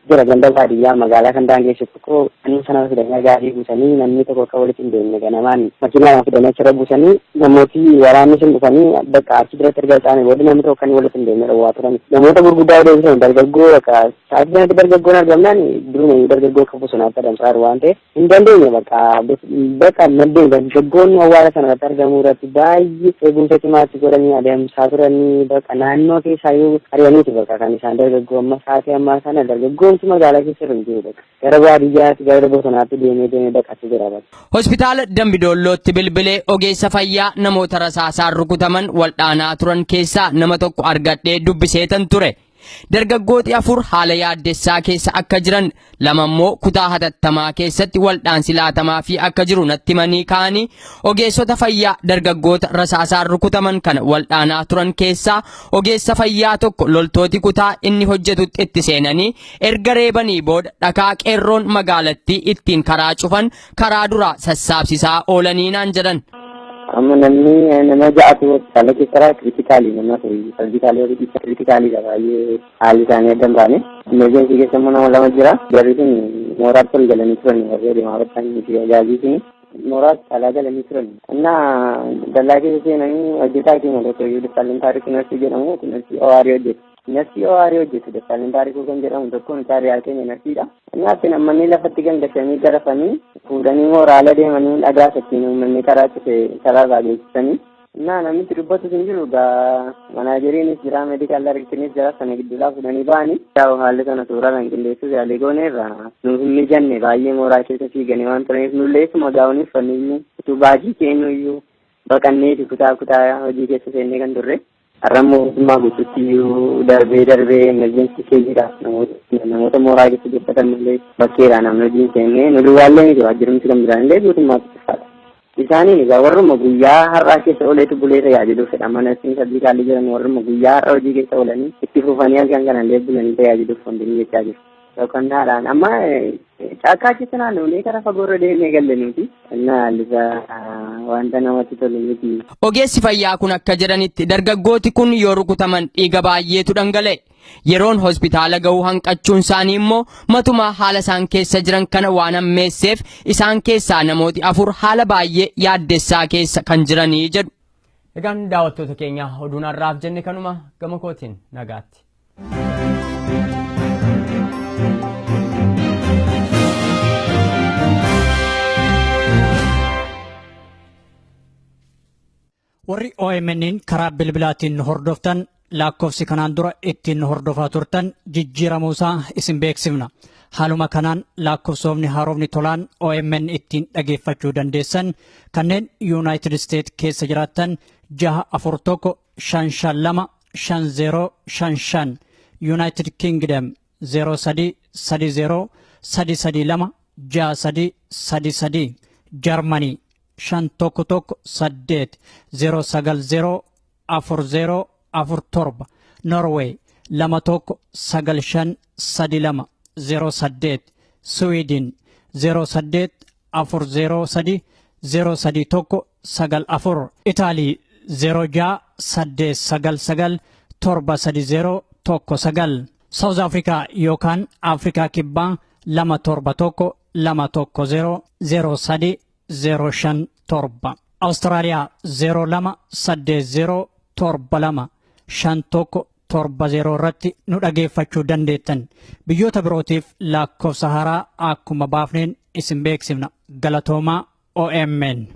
jira ganda baadiyyaa magaalaa kan daangeessu tokko inni sana fidanii gaarii buusanii namni tokko akka walitti hin deemne ganamaan makiinaa fidanii achirra buusanii namooti waraanni sun dhufanii bakka achi biratti erga isaanii booda namni tokko kan walitti hin deemne dhowwaa turan namoota gurguddaa deebisan dargaggoo bakka sa'aatii sanatti dargaggoon argamnaan duruma dargaggoo akka bosonaatti adamsaa jiru waan ta'eef hin dandeenye bakka maddeen dargaggoon awwaala sana irratti argamuu irratti baay'ee eegumsa cimaatti godhanii adeemsaa turanii bakka naannoo keessaa yoo ari'aniiti bakka kan isaan dargaggoo amma sa'aatii ammaa sana dargaggoomti magaalaa keessa hin jiru bakka gara baadiyyaatti gara bosonaatti deemee dhaqatti jira bakka. Hospitaala Dambidoollootti bilbilee ogeessa fayyaa namoota rasaasaan rukutaman waldhaanaa turan keessaa nama tokko argadhee dubbiseetan ture. Dargaggooti 4 haala yaaddessaa keessa akka jiran lama immoo kutaa hatattamaa keessatti waldhaansi laatamaa fi akka jiru natti himanii ka'anii ogeessota fayyaa dargaggoota rasaasaan rukutaman kana waldhaanaa turan keessaa ogeessa fayyaa tokko loltooti kutaa inni hojjetutti itti seenanii erga reebanii booda dhakaa qeerroon magaalattii ittiin karaa cufan karaa duraa sassaabsisaa oolanii naan jedhan. amma namni nama ja'atu hospitaala keessaa kritikaalii nama kritikaalii baay'ee haalli isaanii adda hin baane emerjensii keessa immoo nama 2 jira jarri sun mooraatti ol galanii turan warri deemaa barbaadanii fi ajaajii mooraatti alaa galanii turan innaa dallaa keessa seenanii hojjetaa keenya tokko iyyuu Dassaaleny Taarikuu Narsii jedhamu Narsii Owaarii hojjetu Narsii Owaarii hojjetu Dassaaleny Taarikuu kan jedhamu tokkoon taariyaa keenya Narsiidha innaatti namoonni lafatti gangashanii garafanii fuudhanii mooraala deemanii dhagaa sakkiin uummanni karaa cufe karaarraa geessisanii innaa namichi dubbatu hin jiru gaa manaajeriinis jira meedikaal daareekteriinis jira sana gidduudhaa fuudhanii ba'anii yaa'u haalli sana suuraa qindeessuuf yaalii gooneerra nuuf hin mijanne baay'ee mooraa keessa fiiganii waan turaniif nullee isuma gaa'uun uffanniyyuu utuu baajii keenyuyyuu baqanneeti kutaa hojii keessa seennee kan turre har'a mootummaa guutuutti iyyuu darbee emerjensii keessiidhaaf namoota mooraa keessa jeffatan illee bakkeedhaa namni hojii seennee nu duwwaallee miti waajjirumti kan biraan illee guutummaatti uffaata. Isaaniin egaa warruma guyyaa har'aa keessa ooleetu bulee tajaajiluu fedha mana ittiin sabbikaalli jiran warruma guyyaa har'a hojii keessa oolanii itti fufanii halkan kanallee bulanii tajaajiluuf wanti jechaa jiru. Yookaan amma caakkaa keessa naannoolee karaa fagoorra deemnee galle nuti haalisa wanta namatti tolu miti. Ogeessi fayyaa kun akka jedhanitti dargaggooti kun yoo rukutaman dhiiga baay'eetu dhangala'e. Yeroon hospitaala ga'uu hanqachuun isaanii immoo matuma haala isaan keessa jiran kana waan hammeesseef isaan keessaa namooti 4 haala baay'ee yaaddessaa keessa kan jiranii jedhu. Egaan daawwattoota keenya oduun har'aaf jenne kanuma gama kootiin nagaatti. Warri OMN'n karaa bilbilaatiin hordoftan lakkoofsi kanaan dura ittiin hordofaa turtan jijjiiramuusaa isin beeksifna. Haaluma kanaan lakkoofsofni haaromni tolaan OMN ittiin dhageeffachuu dandeessan kanneen United States keessa jiraattan 641-552-5055 United Kingdom 0330-332-6333 Germany 518-090-4047 Norway 219532 08 Sweden 08-403-03194 Italy 06-899-730-19 South Africa yookaan Afrikaa Kibbaa 271-210-03-05 Australia 02-80-72-51 irratti nu dhageeffachuu dandeettan. Biyyoota birootiif lakkoofsa haaraa akkuma baafneen isin beeksifna. Galatoomaa OMN.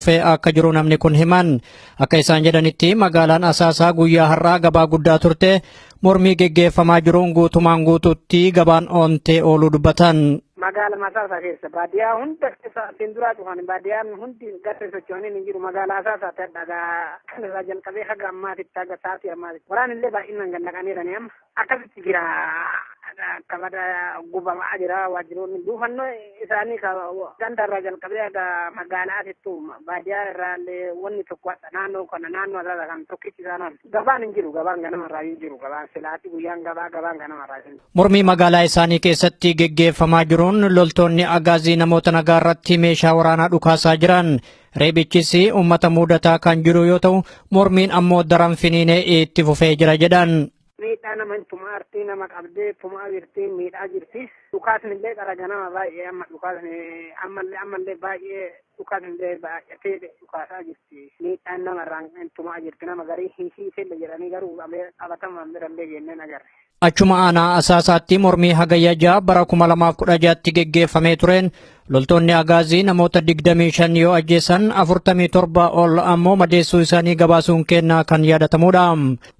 Akka jiru namni kun himan akka isaan jedhanitti magaalaan Asaasaa guyyaa har'aa gabaa guddaa turte mormii geggeeffamaa jiruun guutumaan guutuutti gabaan oontee ooluu dubbatan. Magaalaa Asaasaa keessa baadiyyaa hunda ittiin duraa dhufan baadiyyaan hundi garri socho'anii ni jiru magaalaa Asaasaa dhagaa kan irraa jalqabee haga ammaatitti haga sa'aatii ammaatitti waraan illee baay'inaan gannaqaniirani amma akkasitti jira. Kabada gubamaa jira waajjiroonni buufannoo isaanii gandarraa jalqabee aga magaalaatittu baadiyyaa irraallee wanni tokko naannoo kana naannoo irraa kan tokkichi isaan gabaan hin jiru gabaan ganamarraa hin jiru gabaan silaati guyyaan gabaan ganamarraa hin jiru. Mormii magaalaa isaanii keessatti geggeeffamaa jiruun loltoonni agaazii namoota nagaa irratti meeshaa waraanaa dhukaasaa jiran reebichis uummata mudataa kan jiru yoo ta'u mormiin ammoo daran finiinee itti fufee jira jedhan. Miidhaa nama tumaa artii nama qabdee tumaa jirti miidhaa jirti dhukaasni illee qara ganama baay'ee amma dhukaasni ammallee baay'ee dhukaasni illee baay'atee dhukaasaa jirti miidhaan namarraan tumaa jirti nama garii hiisee jedhanii garuu qabatamaan birallee genneen agarre. Achuma aanaa Asaasaatti mormii hagayya 6 bara 2016tti geggeeffamee tureen loltoonni agaazii namoota 25 yoo ajjeesan 47 ol ammoo madeessuu isaanii gabaasuun kennaa kan yaadatamudha.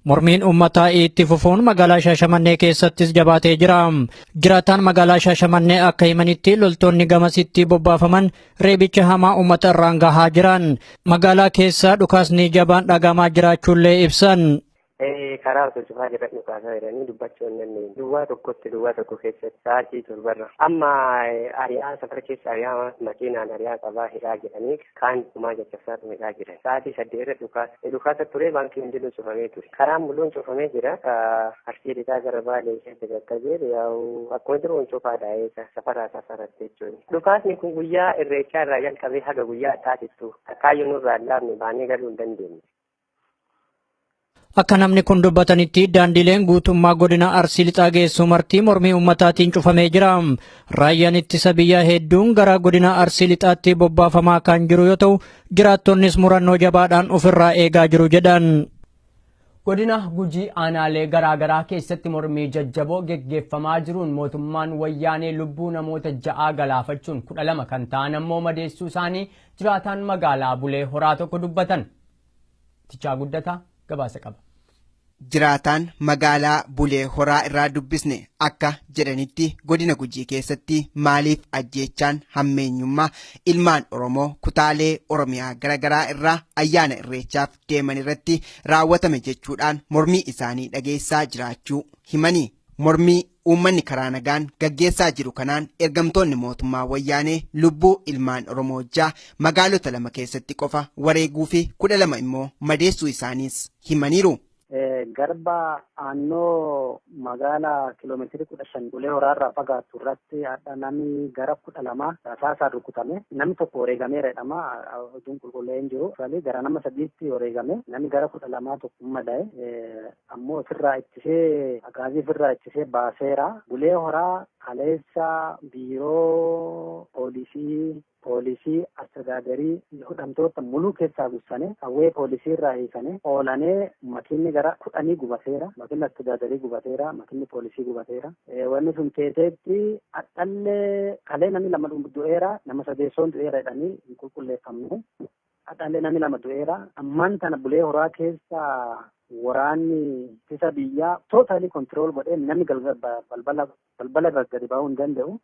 Mormiin uummataa itti fufuun magaalaa Shaashamannee keessattis jabaatee jira. Jiraataan magaalaa Shaashamannee akka himanitti loltoonni gamasitti bobbaafaman reebicha hamaa uummata irraan gahaa jiran. Magaalaa keessa dhukaasni jabaan dhagamaa jiraachuullee ibsan. Karaa osoo cufaa jedhan dhukaasaa jedhanii dubbachuu hin dandeenye. Duwwaa tokko keessatti sa'aatii torbarra. Amma ari'aa safara keessa ari'aa makiinaan ari'aa qabaa hidhaa jedhanii kaan kumaa jechafsaa hidhaa jiran. Sa'aatii 8 irra dhukaasa ture baankii hundinuu cufamee ture. Karaan mul'uun cufamee jira. Arsii dhiqaa gara baalee keessa gaggabee akkuma jiru cufaadha safaratti jechuudha. Dhukaasni kun guyyaa irreechaa irraa jalqabee haga guyyaa taasiftu kaayyoo nurraa laafne baanee galuu hin dandeenye. Akka namni kun dubbatanitti daandileen guutummaa godina Arsii lixaa geessu martii mormii ummataatiin cufamee jira. Raayyaan ittisa biyyaa hedduun gara godina Arsii lixaatti bobbaafamaa kan jiru yoo ta'u jiraattonnis murannoo jabaadhaan ofirraa eegaa jiru jedhan. Godina Gujii aanaalee garaagaraa keessatti mormii jajjaboo geggeeffamaa jiruun mootummaan wayyaanee lubbuu namoota 6 galaafachuun 12 kan ta'an ammoo madeessuu isaanii jiraataan magaalaa Bulee Horaa tokko dubbatan. Tichaa Guddataa gabaasa qaba. Jiraataan magaalaa Bulee Horaa irraa dubbisne akka jedhanitti godina Gujii keessatti maaliif ajjeechaan hammeenyummaa ilmaan Oromoo kutaalee Oromiyaa garaagaraa irraa ayyaana irreechaaf deeman irratti raawwatame jechuudhaan mormii isaanii dhageessaa jiraachuu himanii. Mormii uummanni karaa nagaan gaggeessaa jiru kanaan ergamtoonni mootummaa wayyaanee lubbuu ilmaan Oromoo 6 magaalota 2 keessatti qofa wareeguu fi 12 immoo madeessuu isaaniis himaniiru. garba aanoo magaalaa kiiloomeetirii 15 Bulee Horaarraa fagaattu irratti hadha namni gara 12 rasaasaan rukutame namni tokko wareegameera jedhama oduun qulqulleeyyin jiru gara nama 3tti wareegame namni gara 12 tokko madaa'e ammoo ofirraa ittisee agaazii ofirraa ittisee baaseera. Bulee Horaa kaleessa biiroo poolisii astagaadarii hidhamtoota muluu keessaa gussane hawwee poolisii irraa hiikane oolanee makiinni gara 10 gubateera. Makiinni astagaadarii gubateera, makiinni poolisii gubateera. Wanni sun teeteetti hadhallee kalee namni 2 du'eera, nama 3 du'eera jedhanii hin qulqulleeffamne. Hadhallee namni 2 du'eera. Ammaan tana Bulee Horaa keessa waraanni ittisa biyyaa tootaalii kontirool godhee namni balbala gadi ba'uu hin danda'u.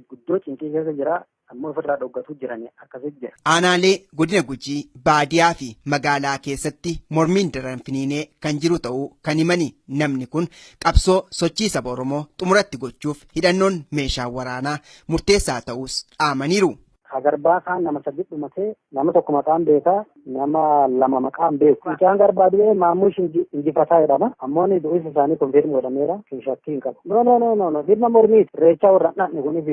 Guddoo cinqii keessa jira. Ammoo ofirraa dhoggatuu jiran akkasitti jira. Aanaalee godina Gujii baadiyaa fi magaalaa keessatti mormiin daran finiinee kan jiru ta'uu kan himani namni kun qabsoo sochii saba Oromoo xumuratti gochuuf hidhannoon meeshaa waraanaa murteessaa ta'us dhaamaniiru. Garbaa kaan nama 3 dhumatee nama 1 maqaan beekaa nama 2 maqaan beeku. Mucaan Garbaa du'ee Maamush Injifataa jedhama. Ammoo du'is isaanii konfirm godhameera. Shakkii hin qabu. No. Dhimma mormiiti. Irreechaa warra dhaqne kunis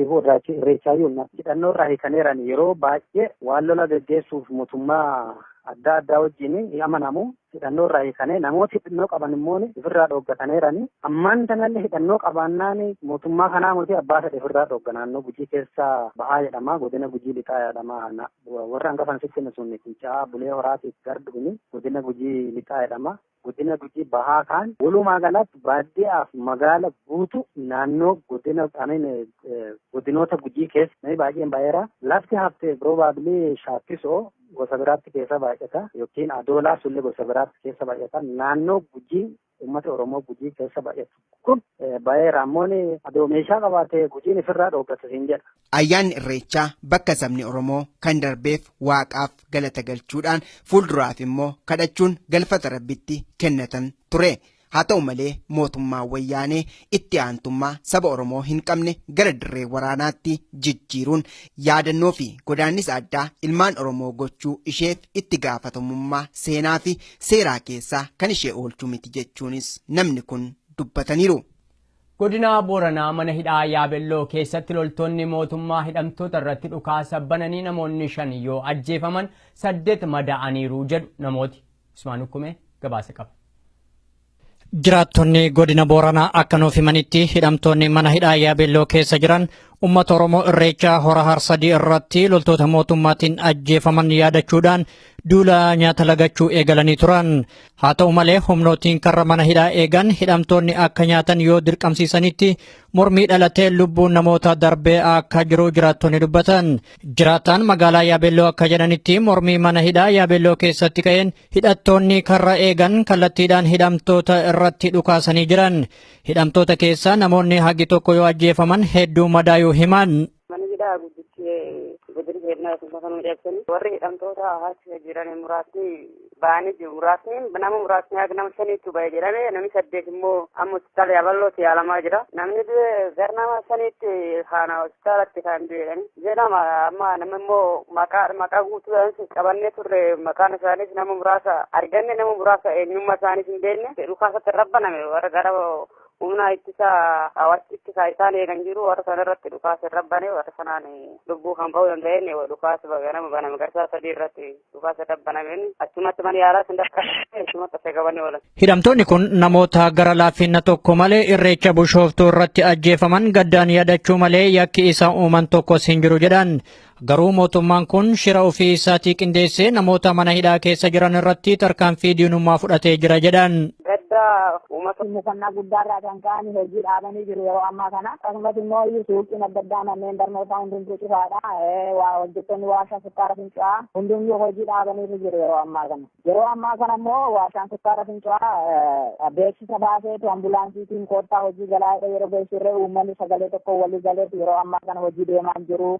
irreechaa yuunna. Hidhannoo irraa hiikaneeran yeroo baay'ee waan lola gaggeessuuf mootummaa adda addaa wajjin amanamu hidhannoo irraa hiikane namooti hidhannoo qaban immoo ofirraa dhooggataneerani. Ammaan kanallee hidhannoo qabaannaan mootummaa kanaa moti abbaa sadii ofirraa dhoogga naannoo Gujii keessa bahaa jedhama. Godina Gujii lixaa jedhama. Warra hangafan sitti sun Fincaa Bulee Horaatiif garduni godina Gujii lixaa jedhama. Godina Gujii bahaa kaan walumaa galatti baadiyyaaf magaala guutu naannoo godinoota Gujii keessa namni baay'een baay'eera. Lafti haftee probably Shaakkisoo gosa biraatti keessa baay'ata yookiin Adoolaa sullee gosa biraatti keessa baay'ata. Naannoo Gujii uummata Oromoo Gujii keessa baay'atu kun baay'eera. Ammoo adoo meeshaa qabaatee Gujiin ofirraa dhooggata siin jedha. Ayyaanni Irreechaa bakka sabni Oromoo kan darbeef waaqaaf galata galchuudhaan fuulduraaf immoo kadhachuun galfata rabbitti kennatan ture. Haa ta'u malee mootummaan wayyaanee itti aantummaa saba Oromoo hin qabne gara dirree waraanaatti jijjiiruun yaadannoo fi godaannisa addaa ilmaan Oromoo gochuu isheef itti gaafatamummaa seenaa fi seeraa keessaa kan ishee oolchuu miti jechuunis namni kun dubbataniiru. Godina Booranaa mana hidhaa Yaabelloo keessatti loltoonni mootummaa hidhamtoota irratti dhukaasa bananii namoonni 5 yoo ajjeefaman 8 madaa'aniiru jedhu namooti. Usmaan Hukumee gabaasa qaba. Jiraattonni godina Booranaa akka nuuf himanitti hidhamtoonni mana hidhaa Yaabelloo keessa jiran ummata Oromoo Irreechaa hora Harsadii irratti loltoota mootummaatiin ajjeefaman yaadachuudhaan duula nyaata lagachuu eegalanii turan. Haa ta'u malee humnootiin karra mana hidhaa eegan hidhamtoonni akka nyaatan yoo dirqamsiisanitti mormii dhalatee lubbuun namoota darbee akka jiru jiraattonni dubbatan. Jiraataan magaalaa Yaabelloo akka jedhanitti mormii mana hidhaa Yaabelloo keessatti ka'een hidhattoonni karra eegan kallattiidhaan hidhamtoota irratti dhukaasanii jiran. Hidhamtoota keessaa namoonni hagi tokko yoo ajjeefaman hedduu madaa'uu himan. Warri hidhamtoota haasisa jiran muraasni ba'anii jiru. Muraasni nama muraasni akka nama 5tu ba'ee jedhame namni 8 immoo amma hospitaala Yaabellootti yaalamaa jira. Namni gara nama 5tti haana hospitaalatti kan du'edhani. Jedhama amma nama immoo maqaa guutuu qabannee turre maqaan isaaniis nama muraasa arganne nama muraasa eenyummaa isaaniis hin beekne dhukaasatti rabbaname warra gara humna ittisa hawaasa ittisaa isaan eegan jiru warra sana irratti dhukaasa rabbane warra sanaan lubbuu kan ba'uu danda'een dhukaasa baname garsaa 3 irratti dhukaasa rabbanameen achumatti mana yaalaa sindakkaatee achumatti asii qabanii oolan. Hidhamtoonni kun namoota gara laafina tokko malee irreecha bushooftuu irratti ajjeefaman gaddaan yaadachuu malee yakki isa uuman tokkos hin jiru jedhan. Garuu mootummaan kun shira ofii isaatii qindeessee namoota mana hidhaa keessa jiran irratti tarkaanfii diinummaa fudhatee jira jedhan. Mukannaa guddaarraa kan ka'an hojii dhaabanii jiru yeroo ammaa kana. Akkasumas immoo suuqiin adda addaa manneen barnootaa hundumtuu cufaadha. Hojjettoonni warshaa sukkaara fincaa'aa hundumtuu hojii dhaabanii jiru yeroo ammaa kana. Yeroo ammaa kana immoo warshaan sukkaara fincaa'aa beeksisa baaseetu ambulaansiitiin koottaa hojii galaadha yeroo beeksirree uummanni sagalee tokko walii galeetu yeroo ammaa kana hojii deemaa jiru.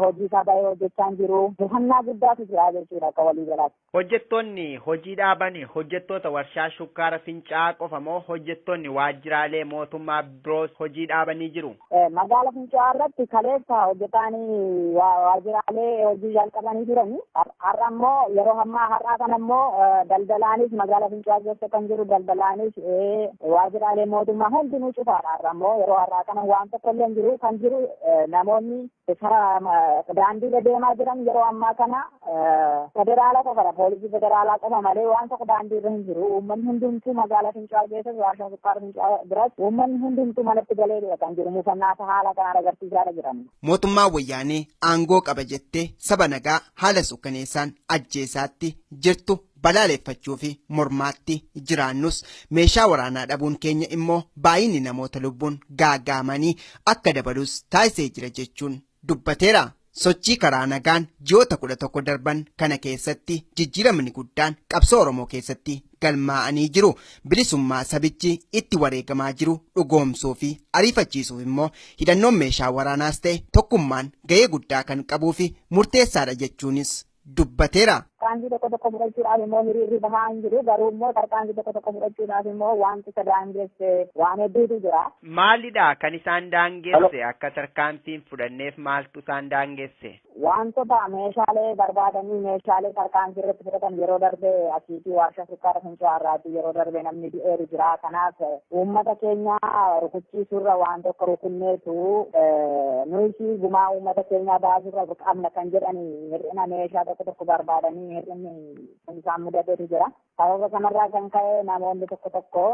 Hojii isaa baay'ee hojjechaa jiru. Mukannaa guddaatu jira jechuudha akka walii galaatti. Hojjettoonni hojii dhaabanii hojjettoota warshaa sukkaara fincaa'aa Fincaa'aa qofa moo hojjettoonni waajjiraalee mootummaa biroos hojii dhaabanii jiru? Magaalaa Fincaa'aa irratti kaleessa hojjetaanii waajjiraalee hojii jalqabanii jiranii. Har'a immoo yeroo ammaa har'aa kana immoo daldalaanis magaalaa Fincaa'aa keessa kan jiru daldalaanis waajjiraalee mootummaa hundinuu cufaadha. Har'a immoo yeroo har'aa kana waan tokko illee hin jiru. Kan jiru namoonni daandii deemaa jiran yeroo ammaa kana federaala qofadha. Poolisii federaalaa qofa malee waan tokko daandii irra hin jiru. Uummanni hundumtuu magaalaa Fincaa'aa keessatti warshaa sukkaara Fincaa'aa biratti uummanni hundumtuu manatti galee kan jiru. Mufannaa haala kanaan agarsiisaa jiran. Mootummaa wayyaanee aangoo qaba jettee saba nagaa haala sukkaneessaan ajjeesaatti jirtu balaaleffachuu fi mormaatti jiraannus meeshaa waraanaa dhabuun keenya immoo baay'inni namoota lubbuun gaagaamanii akka dabalus taasisee jira jechuun dubbateera. Sochii karaa nagaan ji'oota 11 darban kana keessatti jijjiiramni guddaan qabsoo Oromoo keessatti galmaa'anii jiru. Bilisummaa sabichi itti wareegamaa jiru dhugoomsuu fi ariifachiisuuf immoo hidhannoon meeshaa waraanaas ta'e tokkummaan ga'ee guddaa kan qabuu fi murteessaadha jechuunis dubbateera. Tarkaanfii tokko fudhachuudhaaf immoo hiriirri bahaa hin jiru. Garuu immoo tarkaanfii tokko fudhachuudhaaf immoo wanti isa daangesse waan hedduutu jira. Maalidha kan isaan daangesse? Akka tarkaanfiin fudhanneef maaltu isaan daangesse? Wantoota meeshaalee barbaadanii meeshaalee tarkaanfii irratti fudhatan yeroo darbe asiitii warshaa sukkaara Fincaa'aa irraati yeroo darbe namni du'eeru jira. Kanaaf uummata keenya rukuchiisuurra waan tokko rukunneetu nuyi gumaa uummata keenyaa baasuurra qabna kan jedhanii hir'ina meeshaa tokko barbaadanii hir'inni isaan mudateetu jira. Sababa kanarraa kan ka'e namoonni tokko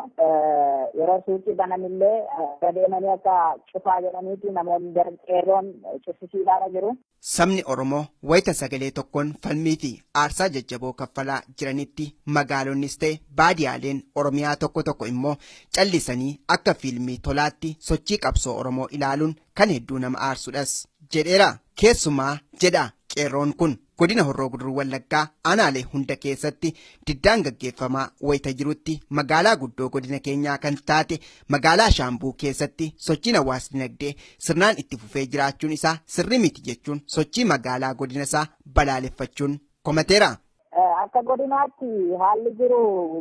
yeroo suuqii bananillee gadeemanii akka cufaa jedhaniiti namoonni qeerroon cufisiidhaadha jiru. Sabni Oromoo wayita sagalee tokkoon falmii fi aarsaa jajjaboo kaffalaa jiranitti magaalonnis ta'e baadiyaaleen Oromiyaa tokko immoo callisanii akka fiilmii tolaatti sochii qabsoo Oromoo ilaaluun kan hedduu nama aarsudhas jedheera. Keessumaa jedha qeerroon kun godina Horroo Guduruu Wallaggaa aanaalee hunda keessatti diddaan gaggeeffamaa wayita jirutti magaalaa guddoo godina keenyaa kan taate magaalaa Shaambuu keessatti sochiin hawaasni dinagdee sirnaan itti fufee jiraachuun isaa sirri miti jechuun sochii magaalaa godina isaa balaaleffachuun komateera. Akka godinaatti haalli jiru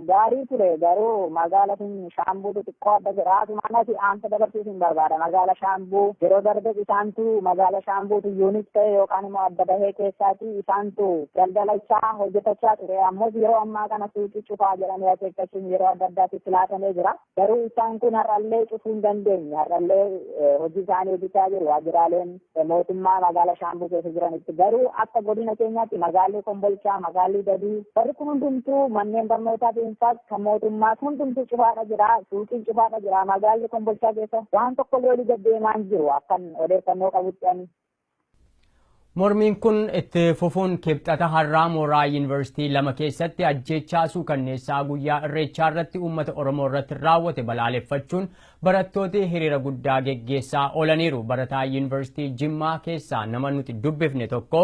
gaarii ture garuu magaalaa Shaambuutu xiqqoo adda jira. Asumaanati aanta dabarsuusin barbaada. Magaalaa Shaambuu yeroo darbe isaantu magaalaa Shaambuutu yuunis ta'e yookaan immoo adda bahee keessaati isaantu daldalachaa hojjetachaa ture. Ammoo yeroo ammaa kana suuqii cufaa jedhanii akeekkachuun yeroo adda addaatti filaatamee jira. Garuu isaan kun har'allee cufuu hin dandeenye. Har'allee hojii isaanii hojjechaa jiru. Waajjiraaleen mootummaa magaalaa Shaambuu keessa jiranitti garuu akka godina keenyaatti magaalli Kombolchaa magaalli Dadii barri kun hundumtuu manneen barnootaa dhuunfaas kan mootummaa hundumtuu cufaadha jira. Suuqiin cufaadha jira. Magaalli Kombolchaa keessa waan tokko illee deemaa hin jiru akkan odeeffannoo qabutti. Mormiin kun itti fufuun kibxata har'aa mooraa yuunivarsiitii lama keessatti ajjeechaa suukanneessaa guyyaa irreechaa irratti uummata Oromoo irratti raawwate balaaleffachuun barattooti hiriira guddaa geggeessaa oolaniiru. Barataa yuunivarsiitii Jimmaa keessaa nama nuti dubbifne tokko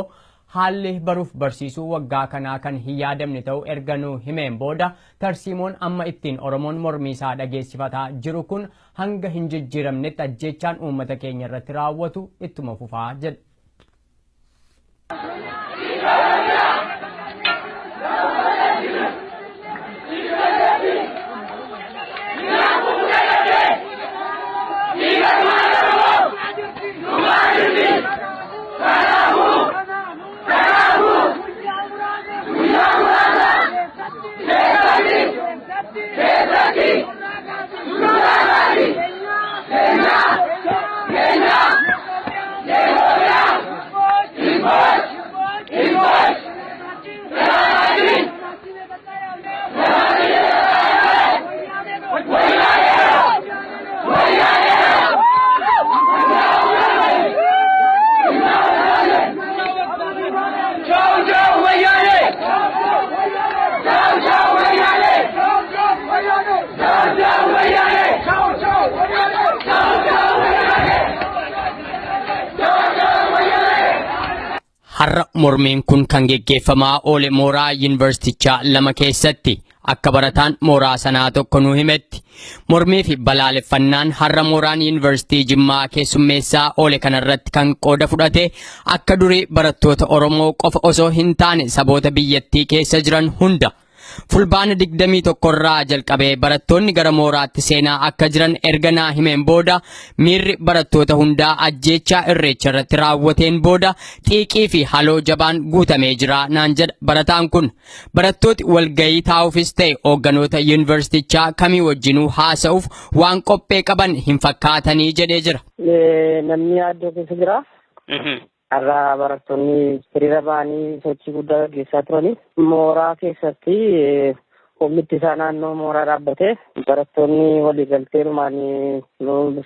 haalli baruuf barsiisuu waggaa kanaa kan hin yaadamne ta'u erga nu himeen booda tarsiimoon amma ittiin Oromoon mormii isaa dhageessifataa jiru kun hanga hin jijjiiramnetti ajjeechaan uummata keenya irratti raawwatu ittuma fufaa jedhe. Har'a mormiin kun kan geggeeffamaa oole mooraa yuunivarsiitichaa lama keessatti akka barataan mooraa sanaa tokko nu himetti. Mormii fi balaaleffannaan har'a mooraan yuunivarsiitii Jimmaa keessummeessaa oole kanarratti kan qooda fudhate akka durii barattoota Oromoo qofa osoo hin taane saboota biyyattii keessa jiran hunda Fulbaana 21 irraa jalqabee barattoonni gara mooraatti seenaa akka jiran erga naa himeen booda miirri barattoota hundaa ajjeechaa irreecha irratti raawwateen booda xiiqii fi haloo jabaan guutamee jira naan jedha barataan kun. Barattooti walgayii taa'uufis ta'e hoogganoota yuunivarsiitichaa kamii wajjinuu haasa'uuf waan qophee qaban hin fakkaatanii jedhee jira. Namni yaaddoo keessa jira. Har'a barattoonni hiriira ba'anii sochii guddaa gaggeessaa turani. Mooraa keessatti humni ittisaa naannoo mooraa dhaabbatee barattoonni waliigalteerumaan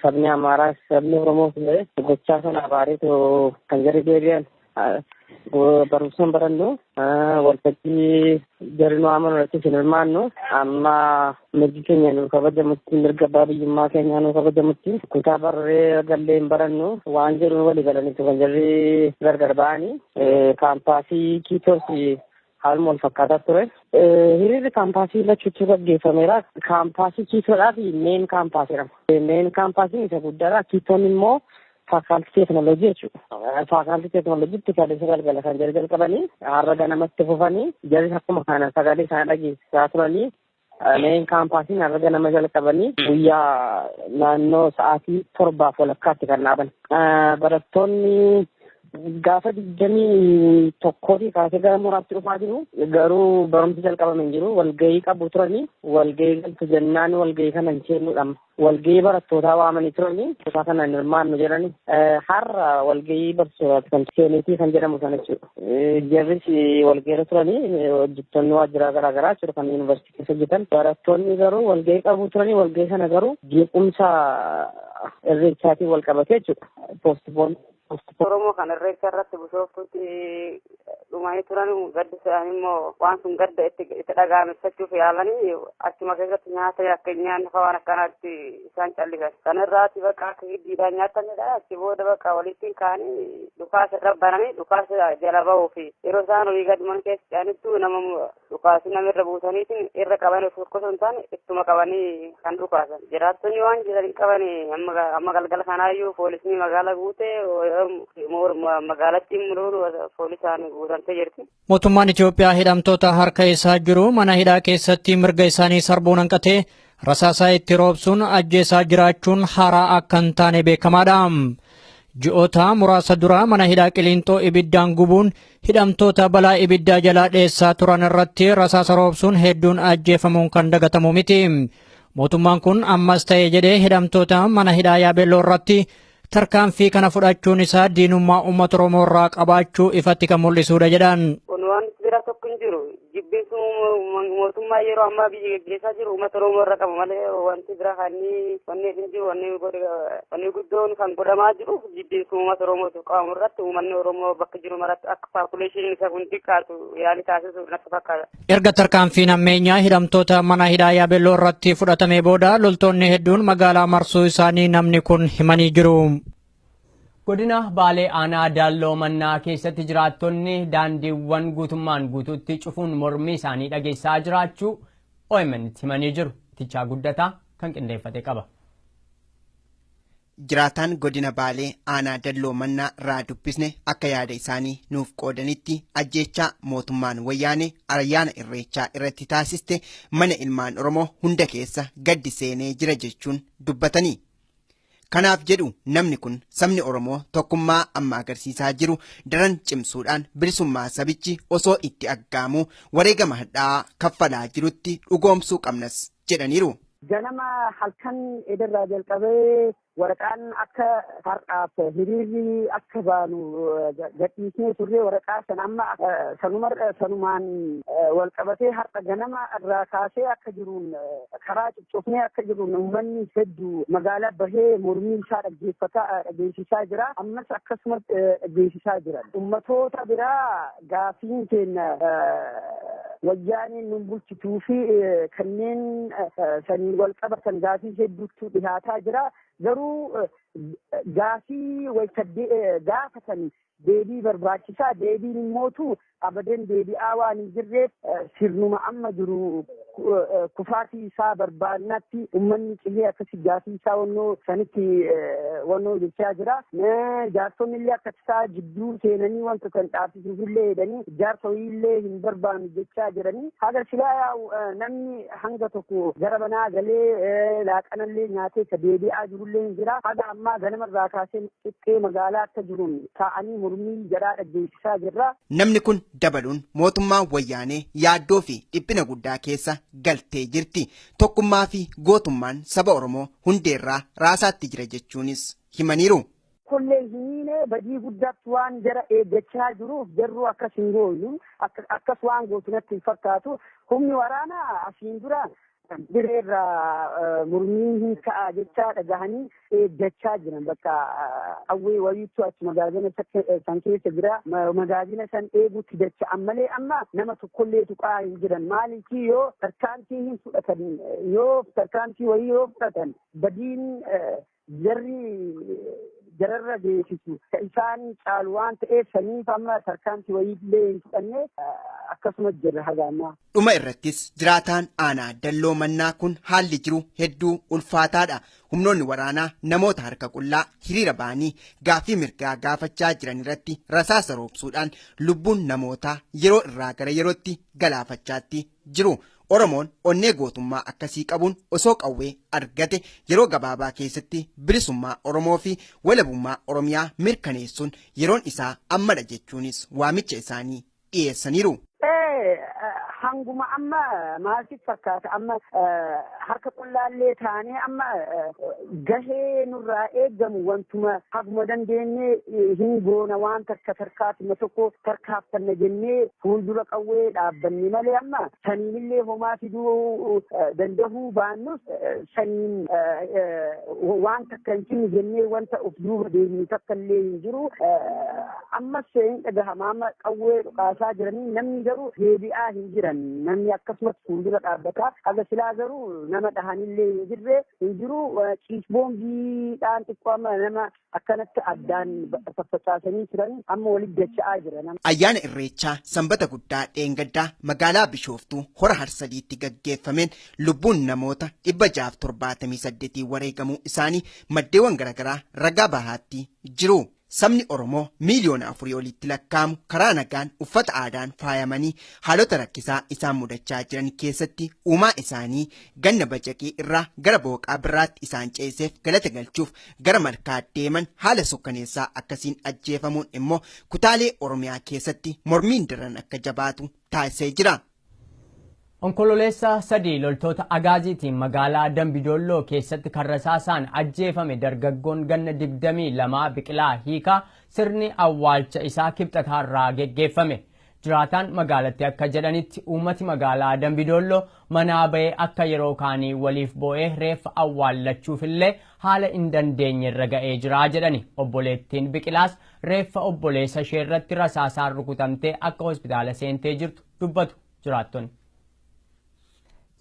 sabni Amaaraa sabni Oromoo illee gochaa sana baariitu kan jarri deebi'an barumsaan barannu waltajjii jarri nu amanu irratti hin hirmaannu amma mirgi keenya nu kabajamutti mirga abbaa biyyummaa keenya nu kabajamutti kutaa barree gallee hin barannu waan jedhu walii galaniitu kan jarri gargar ba'anii kaampaasii Kiitoos haaluma wal fakkaataa ture. Hiriirri kaampaasii lachuutu gaggeeffameera. Kaampaasii Kiitoodhaa fi meen kaampaasiidha. Meen kaampaasiin isa guddaadha. Kiitoon immoo faakaaltii teekinooloojii jechuudha. Faakaaltii teekinooloojiitti kaleessa galgala kan jarri jalqabanii har'a ganamatti fufanii jarri akkuma kana sagalee isaan dhageessisaa turanii meen kaampaasiin har'a ganama jalqabanii guyyaa naannoo sa'aatii 7:30 kan dhaaban. Barattoonni gaafa 21 kaasee gara mooraatti dhufaa jiru garuu barumsi jalqabame hin jiru walgahii qabu turanii walgahii galtu jennaan walgahii kana hin seennuudha walgahii barattootaa waamanii turanii kutaa kana hin hirmaannu jedhani har'a walgahii barsiisotaati kan seeniitii kan jedhamu sana jechuudha jarris walgahiirra turanii hojjettoonni waajjiraa garaagaraa jechuudha kan yuunivarsiitii keessa hojjetan barattoonni garuu walgahii qabu turanii walgahii sana garuu jeequmsa irreechaatiin wal qabatee jechuudha poostipoon. Oromoo kan irreecha irratti bushooftuutti dhumanii turan gaddi isaanii immoo waan sun gadda itti dhagaamessachuuf yaalanii achuma keessatti nyaata akka nyaanni waan akkanaatti isaan callisan. Kana irraati bakka akka giddiidhaan nyaatanidha. Achi booda bakka walitti ka'anii dhukaasa irra bananii dhukaasa jala bahuu fi yeroo isaan olii gad mana keessa ce'anittu nama dhukaasi namirra buusaniitiin irra qabanii osoo hin taane ittuma qabanii kan dhukaasan. Jiraattonni waan jiran qabanii amma galgala kanaayyuu poolisni magaalaa guutee magaalattiin mul'uuru poolisaan guutamtee jirti. Mootummaan Itoophiyaa hidhamtoota harka isaa jiru mana hidhaa keessatti mirga isaanii sarbuun hanqatee rasaasaa itti roobsuun ajjeesaa jiraachuun haaraa akka hin taane beekamaadha. Ji'oota muraasa dura mana hidhaa Qiliinxoo ibiddaan gubuun hidhamtoota balaa ibiddaa jalaa dheessaa turan irratti rasaasa roobsuun hedduun ajjeefamuun kan dagatamu miti. Mootummaan kun ammas ta'e jedhee hidhamtoota mana hidhaa Yaabelloo irratti tarkaanfii kana fudhachuun isaa diinummaa uummata Oromoo irraa qabaachuu ifatti kan mul'isuudha jedhan. Kun waan bira tokko hin jiru. Jibbiinsu mootummaa yeroo ammaa biyya gaggeessaa jiru uummata Oromoo irra qaba malee wanti bira wanni hin jiru wanni guddoon kan godhamaa jiru jibbiinsu uummata Oromootu qabamu irratti uummanni Oromoo bakka jiru maratti akka paapuleeshiniin isa kun xiqqaatu yaali taasisu natti fakkaata. Erga tarkaanfiin ammeenyaa hidhamtoota mana hidhaa Yaabelloo irratti fudhatamee booda loltoonni hedduun magaalaa marsuu isaanii namni kun himanii jiru. Godina Baalee Aanaa Daalloo Mannaa keessatti jiraattonni daandiiwwan guutummaan guutuutti cufuun mormii isaanii dhageessaa jiraachuu OMN himanii jiru. Tichaa guddataa kan qindeeffate qaba. Jiraataan godina Baalee Aanaa Daalloo Mannaa irraa dubbisne akka yaada isaanii nuuf qoodanitti ajjeechaa mootummaan wayyaanee ayyaana irreechaa irratti taasiste mana ilmaan Oromoo hunda keessa gaddi seenee jira jechuun dubbatanii. Kanaaf jedhu namni kun sabni Oromoo tokkummaa amma agarsiisaa jiru daran cimsuudhaan bilisummaa sabichi osoo itti aggaamuu wareegama hadhaa kaffalaa jirutti dhugoomsuu qabnas jedhaniiru. Ganama halkan edarraa jalqabee waraqaan akka har'aaf hiriirri akka baanu gadhiisnee turre waraqaa san amma sanumaan wal qabatee har'a ganama irraa kaasee akka jiruun karaa cuccufnee akka jiruun uummanni hedduu magaalaa bahee mormii isaa dhageessisaa jira. Ammas akkasumas dhageessisaa jiran. Uummatoota biraa gaafiin keenya wayyaaniin nun bulchituu fi kanneen sanii wal qabatan gaafii hedduutu dhihaataa jira. Garuu gaafii gaafatan deebii barbaachisaa deebiin immootu abadeen deebi'aa waan hin jirreef sirnuma amma jiru kufaatii isaa barbaadnatti uummanni qillee akkasii gaafii isaa wannoo sanitti wannoo jechaa jira. Jaarsonni illee akka isaa jidduu seenanii wanta kan dhaabsisuuf illee jedhanii jaarsa illee hin barbaannu jechaa jiranii. Haga silaa namni hanga tokko gara banaa galee laaqanallee nyaatee ka deebi'aa jirullee hin jira. Haga ammaa ganamarraa kaasee xiqqee magaalaa akka jiruun taa'anii mormii jaraa dhaggeessisaa jirra. Namni kun dabaluun mootummaa wayyaanee yaaddoo fi dhiphina guddaa keessa galtee jirti. Tokkummaa fi gootummaan saba Oromoo hundeerraa raasaatti jira jechuunis himaniiru. Kollee hiniinee badii guddaatti waan jara eeggachaa jiruuf jarruu akkas hin gooyu akkas waan gootu natti hin fakkaatu. Humni waraanaa asiin dura direerraa mormii hin ka'a jechaa dhagahanii eeggachaa jiran bakka qawwee wayiitu achi magaazina san keessa jira. Magaazina san eeguutti dacha'an malee amma nama tokkollee tuqaa hin jiran. Maaliif yoo tarkaantii hin fudhatan yoo tarkaantii wayii yoo fudhatan badiin jararra geessisu isaan caalu waan ta'eef saniif amma tarkaantii wayiillee hin fudhanne akkasumas jirra hagaannaa. Dhuma irrattis jiraataan aanaa dalloo mannaa kun haalli jiru hedduu ulfaataadha. Humnoonni waraanaa namoota harka qullaa hiriira ba'anii gaaffii mirgaa gaafachaa jiran irratti rasaasa roobsuudhaan lubbuun namootaa yeroo irraa gara yerootti galaafachaatti jiru. Oromoon onnee gootummaa akkasii qabuun osoo qawwee argate yeroo gabaabaa keessatti bilisummaa Oromoo fi walabummaa Oromiyaa mirkaneessuun yeroon isaa ammadha jechuunis waamicha isaanii dhiyeessaniiru. Hanguma amma maalif fakkaata amma harka qullaallee taanee amma gahee nurraa eeggamu wantuma haguma dandeenye hin goona waan takka tarkaatuma tokko tarkaaffanna jennee fuuldura qawwee dhaabbanne malee amma saniinillee homaa fiduu dandahuu baannus saniin waan takka hin cinne jennee wanta of duuba deemnu takkallee hin jiru. Ammas hin dhagahama amma qawwee dhukaasaa jiranii namni garuu deebi'aa hin jiran. Namni akkasumas fuuldura dhaabbataa haga silaa garuu nama dhahanillee hin jiru. Ciisboombiidhaan xiqqoo amma nama akkanatti addaan faffacaasanii turan amma walitti dacha'aa jira. Ayyaana Irreechaa sanbata guddaa dheengaddaa magaalaa Bishooftuu hora Harsadiitti gaggeeffameen lubbuun namoota 678 wareegamuu isaanii maddeewwan garaagaraa ragaa bahaatti jiru. Sabni Oromoo miliyoona 4 olitti lakkaa'amu karaa nagaan uffata aadaan faayamanii haalota rakkisaa isaan mudachaa jiran keessatti uumaa isaanii ganna bacaqii irraa gara booqaa biraatti isaan ceeseef galata galchuuf gara malkaa deeman haala sukkaneessaa akkasiin ajjeefamuun immoo kutaalee Oromiyaa keessatti mormiin daran akka jabaatu taasisee jira. Onkololeessa 3 loltoota agaaziitiin magaalaa Dambidolloo keessatti kan rasaasaan ajjeefame dargaggoon ganna 22 Biqilaa Hiikaa sirni awwaalcha isaa kibxataarraa geggeeffame. Jiraataan magaalatti akka jedhanitti uummati magaalaa Dambidolloo manaa ba'ee akka yeroo kaanii waliif boo'ee reeffa awwaallachuufillee haala hin dandeenyerra ga'ee jira jedhani. Obboleettiin Biqilaas reeffa obboleessa ishee irratti rasaasaan rukutamtee akka hospitaala seentee jirtu dubbatu jiraattonni.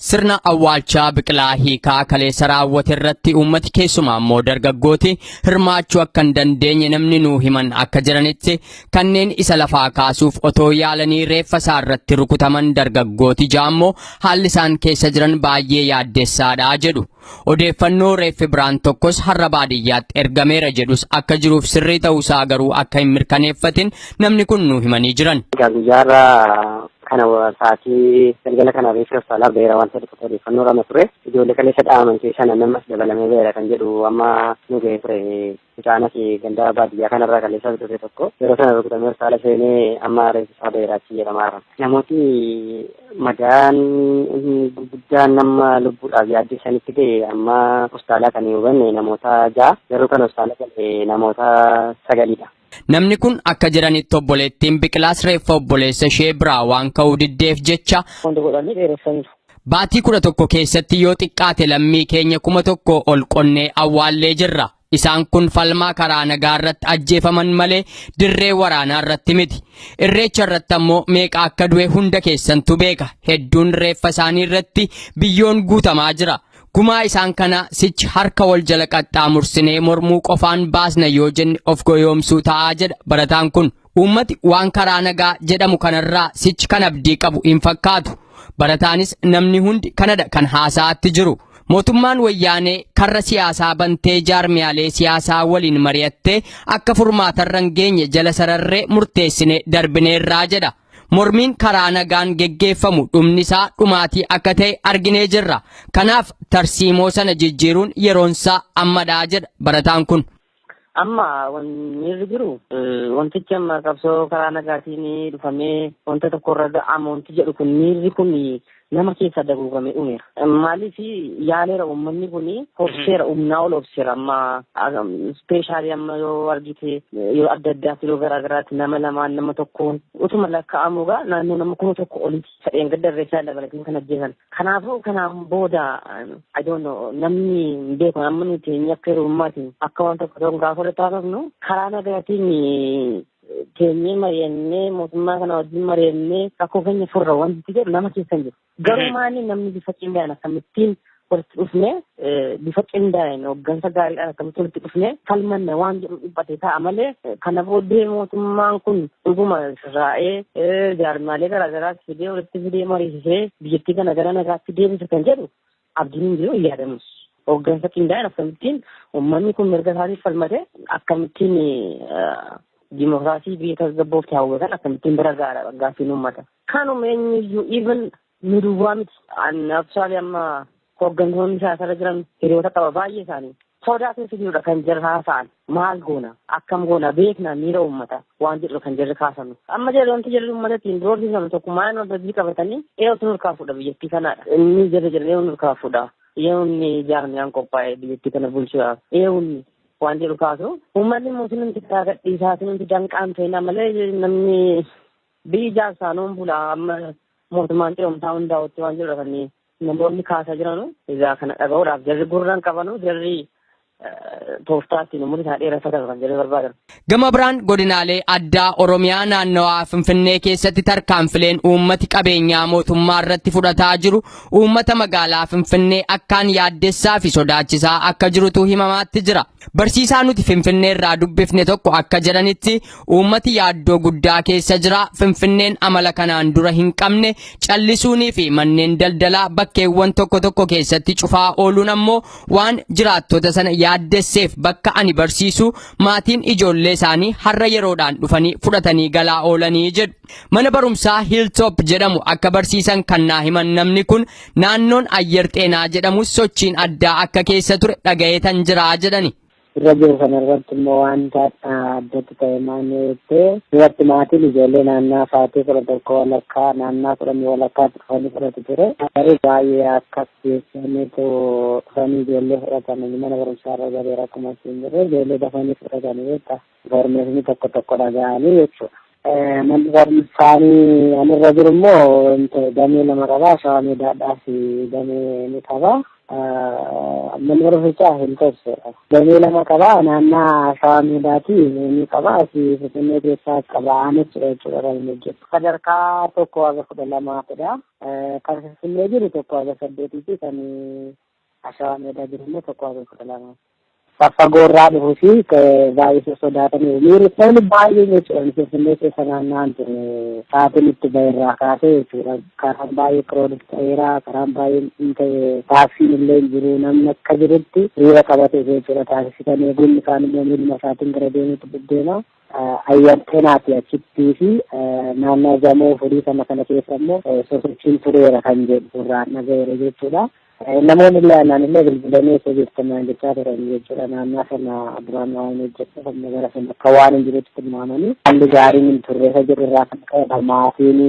Sirna awwaalchaa Biqilaa Hiikaa kaleessa raawwate irratti uummati keessumaa immoo dargaggooti hirmaachuu akka hin dandeenye namni nuu himan akka jiranitti kanneen isa lafaa kaasuuf otoo yaalanii reeffa isaa irratti rukutaman dargaggooti jaammoo haalli isaan keessa jiran baay'ee yaaddeessaadha jedhu. Odeeffannoo reeffi biraan tokkos har'a baadiyyaatti ergameera jedhus akka jiruuf sirrii ta'uusaa garuu akka hin mirkaneeffatin namni kun nuu himanii jiran. Kana sa'aatii galgala kana reeffi hospitaalaa beera wanta dhufu odeeffannoo rama ture ijoollee kaleessa dhaaman keessaa namas dabalamee beera kan jedhu amma nu ga'ee ture mucaanas gandaa baadiyyaa kanarraa kaleessa dhufe tokko yeroo sana rukutamee hospitaala seenee amma reeffi isaa beeraatti jedhamaara. Namooti madaan guddaan nama lubbuudhaaf yaaddeessanitti ga'e amma hospitaalaa kan hubanne namoota 6 yeroo kan hospitaala galee namoota 9dha. Namni kun akka jiranitti obboleettiin Biqilaas reeffa obboleessa ishee biraa waan ka'uu diddeef jecha baatii 11 keessatti yoo xiqqaate lammii keenya 1,000 ol qonnee awwaallee jirra. Isaan kun falmaa karaa nagaa irratti ajjeefaman malee dirree waraanaa irratti miti. Irreecha irratti ammoo meeqa akka du'e hunda keessantu beeka. Hedduun reeffa isaanii irratti biyyoon guutamaa jira. Gumaa isaan kana sichi harka wal jala qaxxaamursinee mormuu qofaan baasna yoo jenne of goyoomsuu ta'aa jedha barataan kun. Uummati waan karaa nagaa jedhamu kanarraa sichi kan abdii qabu hin fakkaatu. barataanis namni hundi kanadha kan haasa'atti jiru. Mootummaan wayyaanee karra siyaasaa bantee jaarmiyaalee siyaasaa waliin mari'attee akka furmaatarra hin geenye jala sararree murteessine darbineerraa jedha. Mormiin karaa nagaan geggeeffamu dhumnisaa dhumaatii akka ta'e arginee jirra. Kanaaf tarsiimoo sana jijjiiruun yeroonsaa ammadhaa jedha barataan kun. Amma wanni jiru wantichi amma qabsoo karaa nagaatiin dhufamee wanta tokkorra ga'amu wanti jedhu kun miirri kun nama keessa daguugame uumeera. Maaliif yaaleera uummanni kun hobseera humnaa ol hobseera amma ispeeshaalii amma yoo argite yoo adda addaatti yoo garaagaraatti nama lamaan nama tokko utuma lakkaa'amuugaa naannoo nama kuma tokko olitti sadeen gaddarreessaa dabalatiin kan ajjeesan. Kanaafuu kanaan booda I don't know namni beeku amma nuti akka hirumaatiin akka waan tokko tokko gaafa taasifnu karaa nagaatiin keenyee mari'annee mootummaa kana wajjin mari'annee rakkoo keenya furra wanti jedhu nama keessa hin jiru. Garuu maali namni bifa qindaa'een akkamittiin walitti dhufnee bifa qindaa'een hooggansa gaariidhaan akkamitti walitti dhufnee falmanne waan jedhu dhiphatee ta'a malee kana booddee mootummaan kun dhuguma sirraa'ee jaarmaalee garaagaraatti fidee walitti fidee mariisisee biyyattii kana gara nagaatti deebisa kan jedhu abdiin hin jiru hin yaadamus. Hooggansa qindaa'een akkamittiin uummanni kun mirga isaatiif falmate akkamittiin dimokiraasii biyya tasgabboofti hawwatan akkamittiin bira gaara gaaffiin uummata. Kanuma eenyuyyuu even nu duwwaa miti. Aksuaalii amma hooggantoonni siyaasarra jiran hiriyoota qaba baay'ee isaanii. Sodaa keessa jirudha kan jarri haasa'an. Maal goona? Akkam goona? Beekna miira uummata waan jedhu kan jarri kaasan. Amma jarri wanti jarri uummatattiin doorsisan tokko maayeen wal qabatanii eeyotu nurkaa fuudha biyyattii kanaadha. Inni jarri eeyotu nurkaa fuudha. Eeyoonni jaarmiyaan qophaa'e biyyattii kana bulchuudhaaf. Eeyoonni waan jedhu kaasu uummanni mootummaan xiqqaa gadhiisaa sinumti danqaan ta'ina malee namni biyyi jaarsaanuun bulaa amma mootummaan ce'umsaa hundaa'utti waan jedhu kan namoonni kaasaa jiranu egaa kana dhaga'uudhaaf jarri gurraan qabanu jarri tooftaatti namoonni isaa dheereffatan kan jarri barbaadan. Gama biraan godinaalee addaa Oromiyaa naannawaa Finfinnee keessatti tarkaanfileen uummati qabeenyaa mootummaa irratti fudhataa jiru uummata magaalaa Finfinnee akkaan yaaddessaa fi sodaachisaa akka jirutu himamaatti jira. Barsiisaa nuti Finfinnee irraa dubbifne tokko akka jedhanitti uummati yaaddoo guddaa keessa jira. Finfinneen amala kanaan dura hin qabne callisuunii fi manneen daldalaa bakkeewwan tokko tokko keessatti cufaa ooluun ammoo waan jiraattota sana yaaddesseef bakka ani barsiisu maatiin ijoollee isaanii har'a yeroodhaan dhufanii fudhatanii galaa oolanii jedhu. Mana barumsaa Hilltop jedhamu akka barsiisan kan naa himan namni kun naannoon Ayyar Xeenaa jedhamu sochiin addaa akka keessa ture dhagayeetan jira jedhani. Irra jiru kanarratti immoo wanta addatti ta'e maanneettee duratti maatiin ijoollee naannaa Faatii 11 walakkaa naannaa 10 walakkaatti dhufanii fudhatu ture. Garuu baay'ee akkas keessaniitu dhufanii ijoollee fudhatanii mana barumsaa irra gabeera akkuma siin jirre ijoollee dafanii fudhatanii beekta gormeesni tokko tokko dhaga'anii jechuudha. Manni barumsaanii anirra jiru immoo damee lama qabaa shawaa meedaadhaa fi damee ni qabaa. Manni barumsichaa Hilltop damee lama qabaa naannaa shawaa meedaati ni qabaa fi Finfinnee keessaa qabaa anis jechuudha kan inni hojjetu. Sadarkaa tokko haga 12 kan Finfinnee jiru tokko haga 8 fi kan shawaa meedaa jiru immoo tokko haga 12. Faggoorraa dhufuu fi baay'ee sodaatanii miirri namni baay'een jechuudha Finfinnee keessa naanna'an ture sa'aatiin itti ba'erraa kaasee jechuudha karaan baay'ee kiroonis ta'eera karaan baay'een ta'e taaksiin illee jiru namni akka jirutti hiriira qabate jechuudha taaksii kan eeguun kaan immoo miiluma isaatiin gara deemuutti deddeema. Ayyar Xeenaati achittii fi naannoo gamoo furii kana keessa immoo sosochiin tureera kan jedhu irraan dhaga'eera jechuudha. Namoonni illee naannillee bilbilanii osoo jettamaan jechaa turan jechuudha naannaa sana duraan waan hojjetu sana gara sana akka waan hin jirutti tilmaamanii haalli gaariin hin turreessa jedhu irraa kan ka'edha maatiin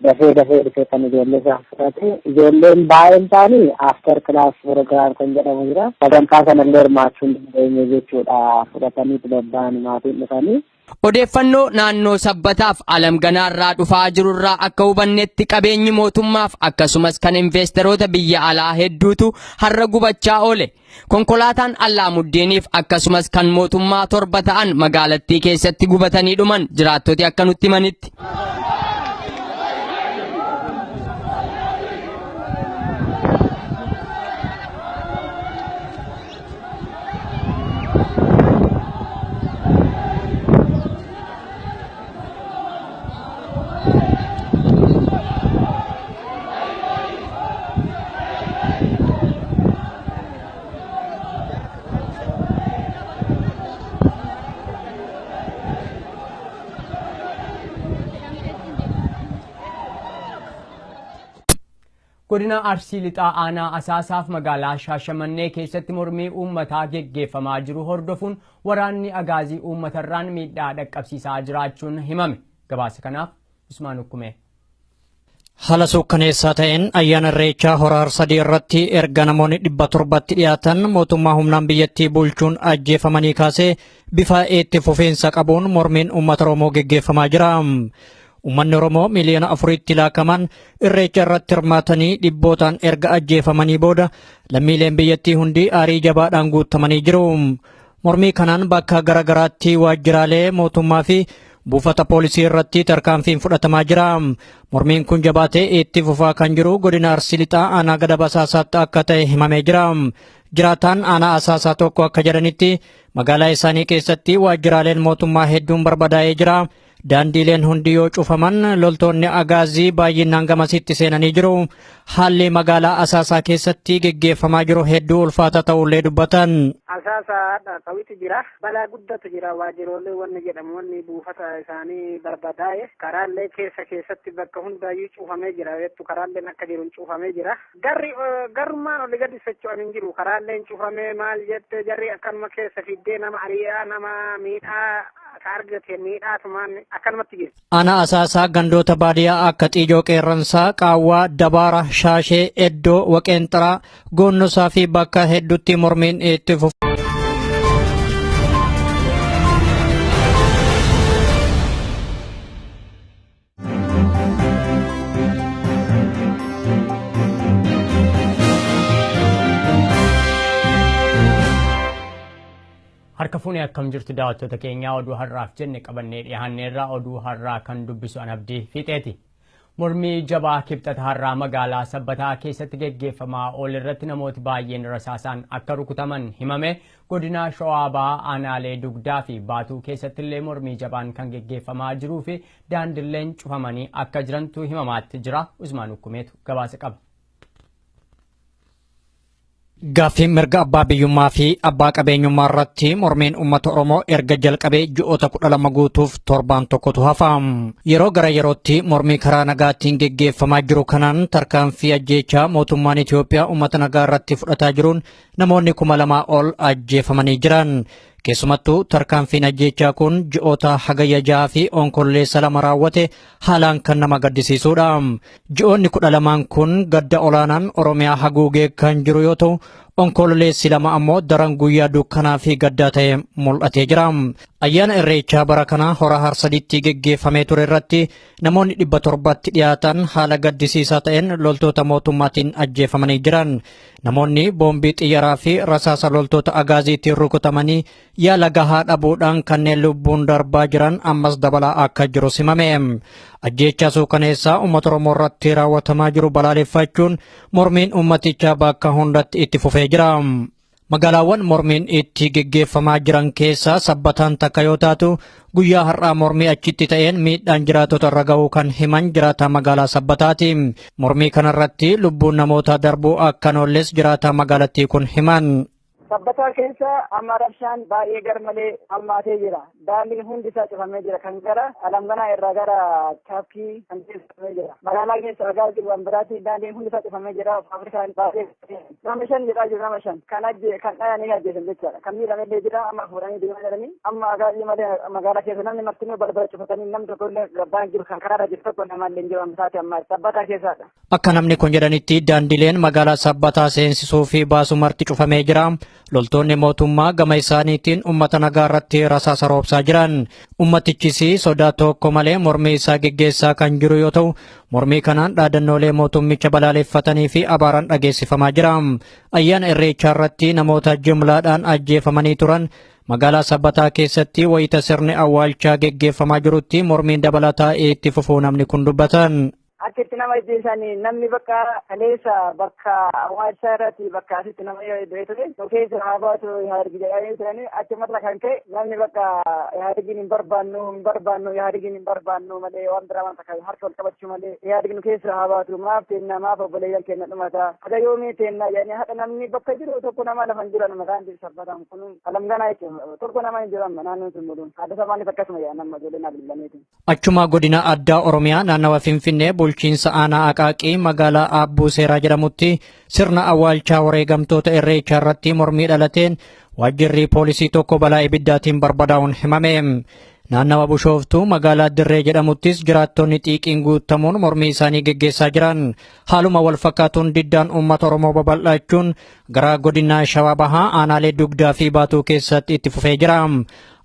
dafee dhufee kan ijoollee isaa fudhate ijoolleen baay'een isaanii after class program kan jedhamu jira sagantaa sanallee hirmaachuu hin dandeenye jechuudha fudhataniitu babba'an maatiin dhufanii. Odeeffannoo naannoo Sabbataaf Alamganaarraa dhufaa jirurraa akka hubannetti qabeenyi mootummaaf akkasumas kan investeroota biyya alaa hedduutu har'a gubachaa oole. Konkolaataan Allaamuddiniif akkasumas kan mootummaa 7 ta'an magaalattii keessatti gubatanii dhuman jiraattoti akka nutti himanitti. Godina Arsii Lixaa Aanaa Asaasaaf magaalaa Shaashamannee keessatti mormii uummataa geggeeffamaa jiru hordofuun waraanni agaazii uummatarraan miidhaa dhaqqabsiisaa jiraachuun himame. Gabaasa kanaaf Usmaan Ukkumee. Haala suukkaneessaa ta'een ayyaana irreechaa hora harsadii irratti erga namoonni 700tti dhiyaatan mootummaa humnaan biyyattii bulchuun ajjeefamanii kaasee bifa itti fufiinsa qabuun mormiin uummata Oromoo geggeeffamaa jira. Uummanni Oromoo miliyoona 4tti laakaman irreecha irratti hirmaatanii dhibbootaan erga ajjeefamanii booda lammiileen biyyattii hundi aarii jabaadhaan guutamanii jiru. Mormii kanaan bakka garagaraatti waajjiraalee mootummaa fi buufata poolisii irratti tarkaanfiin fudhatamaa jira. Mormiin kun jabaatee itti fufaa kan jiru godina Arsii Lixaa aanaa gada basaasaatti akka ta'e himamee jira. Jiraataan aanaa asaasaa tokko akka jedhanitti magaalaa isaanii keessatti waajjiraaleen mootummaa hedduun barbadaa'ee jira. Daandiileen hundi yoo cufaman loltoonni agaazii baay'inaan gamasitti seenanii jiru. Haalli magaalaa asaasaa keessatti geggeeffamaa jiru hedduu ulfaata ta'ullee dubbatan. Asaasaa qawitti jira. Balaa guddatu jira. Waajjiroolee wanni jedhamu wanni buufata isaanii barbadaa'e. Karaallee keessatti bakka hundaayyuu cufamee jira. Karaalleen akka jiruun cufamee jira. Garummaan olii gadi socho'an hin jiru. Karaalleen cufamee maal jette jarri akkanuma keessa fiddee nama ari'aa nama miidhaa argate miidhaatumaan akkanumatti jira. Aanaa asaasaa gandoota baadiyyaa akka Xiijoo Qeerransaa, Qaawwaa, Dabaara, Shaashee, Eddoo, Waqeenxaraa, Goonnosaa fi bakka hedduutti mormiin itti fufu. Harka fuunee akkam jirtu daawwattoota keenyaa oduu har'aaf jenne qabannee dhiyaanneerraa oduu har'aa kan dubbisu Abdii Fiixeeti. Mormii jabaa kibxata har'aa magaalaa Sabbataa keessatti geggeeffamaa oole irratti namooti baay'een rasaasaan akka rukutaman himame. Godina Shawaa Bahaa aanaalee Dugdaa fi Baatuu keessatti illee mormii jabaan kan geggeeffamaa jiruu fi daandileen cufamanii akka jirantu himamaatti jira. Usmaan Ukkumeetu gabaasa qaba. Gaaffii mirga abbaa biyyummaa fi abbaa qabeenyummaa irratti mormiin uummata Oromoo erga jalqabee ji'oota 12 guutuuf torbaan tokkotu hafa. Yeroo gara yerootti mormii karaa nagaatiin geggeeffamaa jiru kanaan tarkaanfii ajjeechaa mootummaan Itoophiyaa uummata nagaa irratti fudhataa jiruun namoonni 2000 ol ajjeefamanii jiran. Keessumattuu tarkaanfiin ajjeechaa kun ji'oota hagayya 6 fi onkololeessa 2 raawwate haalaan kan nama gaddisiisudha. Ji'oonni 12 kun gadda olaanaan Oromiyaa haguugee kan jiru yoo ta'u, onkololeessi 2 ammoo daran guyyaa dukkanaa fi gaddaa ta'e mul'atee jira. Ayyaana irreechaa bara kana hora harsadiitti geggeeffamee ture irratti namoonni 700tti dhiyaatan haala gaddisiisaa ta'een loltoota mootummaatiin ajjeefamanii jiran. Namoonni boombii xiyyaraa fi rasaasa loltoota agaaziitiin rukutamanii yaala gahaa dhabuudhaan kanneen lubbuun darbaa jiran ammas dabalaa akka jiru himame. Ajjeechaa suukaneessaa uummata Oromoo irratti raawwatamaa jiru balaaleffachuun mormiin uummatichaa bakka hundatti itti fufee jira. Magaalaawwan mormiin itti geggeeffamaa jiran keessaa Sabbataan takka yoo taatu guyyaa har'aa mormii achitti ta'een miidhaan jiraatota irra ga'uu kan himan jiraataa magaalaa Sabbataati. Mormii kanarratti lubbuun namoota darbuu akka noolles jiraataa magaalattii kun himan. Sabbataa keessa amma rabshaan baay'ee garmalee hammaatee jira. Daandiin hundi isaa cufamee jira. Kan gara Alamganaa irraa gara Chaakkii kan cufamee jira. Magaalaa keessa argaa jiru waan biraatti daandiin hundi isaa cufamee jira. Faabirikaan baay'ee nama 5 jedhaa jiru nama 5 kan dhayanii ajjeesan jechaadha. Kan miidhamee jira amma fuudhanii deemaa jiranii amma agaazii malee magaalaa keessa namni martinuu balbala cufatanii namni tokko illee gabbaan jiru kan karaarra jiru tokko namallee hin jiru amma taate amma Sabbataa keessadha. Akka namni kun jedhanitti daandileen magaalaa Sabbataa seensisuu fi baasuu marti cufamee jira. Loltoonni mootummaa gama isaaniitiin uummata nagaa irratti rasaasa roobsaa jiran. Ummatichis sodaa tokko malee mormii isaa geggeessaa kan jiru yoo ta'u, mormii kanaan dhaadannoolee mootummicha balaaleffatanii fi abaaraan dhageessifamaa jira. Ayyaana irreechaa irratti namoota jumlaadhaan ajjeefamanii turan magaalaa Sabbataa keessatti wayita sirni awwaalchaa geggeeffamaa jirutti mormiin dabalataa itti fufuu namni kun dubbatan. Achitti nama ajjeesanii namni bakka kaleessa bakka awwaalchaa irratti bakka asitti nama iddoo ture keessa haa baatu yaadigi jedhanii turanii achumarra kan ka'e namni bakka yaadigin hin barbaannu yaadigin hin barbaannu malee waan biraa waan takka harka wal qabachuu malee yaadigin keessa haa baatu maaf teenna maaf obboleeyyan keenya dhumata haga yoomii teenna jedhanii haadha namni bakka jiru tokko nama lafa hin jiran maqaan Sabbataan kun Alamganaa jechuudha tokko nama hin jiran naannoon sun muluun haadha sabaaniif akkasuma jedhan nama ijoolleen abilbilaneeti. Achuma godina addaa Oromiyaa naannawa Finfinnee bulchiinsa bulchiinsa aanaa Aqaaqii magaalaa Aabbuu Seeraa jedhamutti sirna awwaalchaa wareegamtoota irreechaa irratti mormii dhalateen waajjirri poolisii tokko balaa ibiddaatiin barbadaa'uun himame. Naannawa Bushooftuu magaalaa Dirree jedhamuttis jiraattonni xiiqiin guutamuun mormii isaanii geggeessaa jiran. Haaluma wal fakkaatuun diddaan uummata Oromoo babal'achuun gara godina Shawaa Bahaa aanaalee Dugdaa fi Baatuu keessatti itti fufee jira.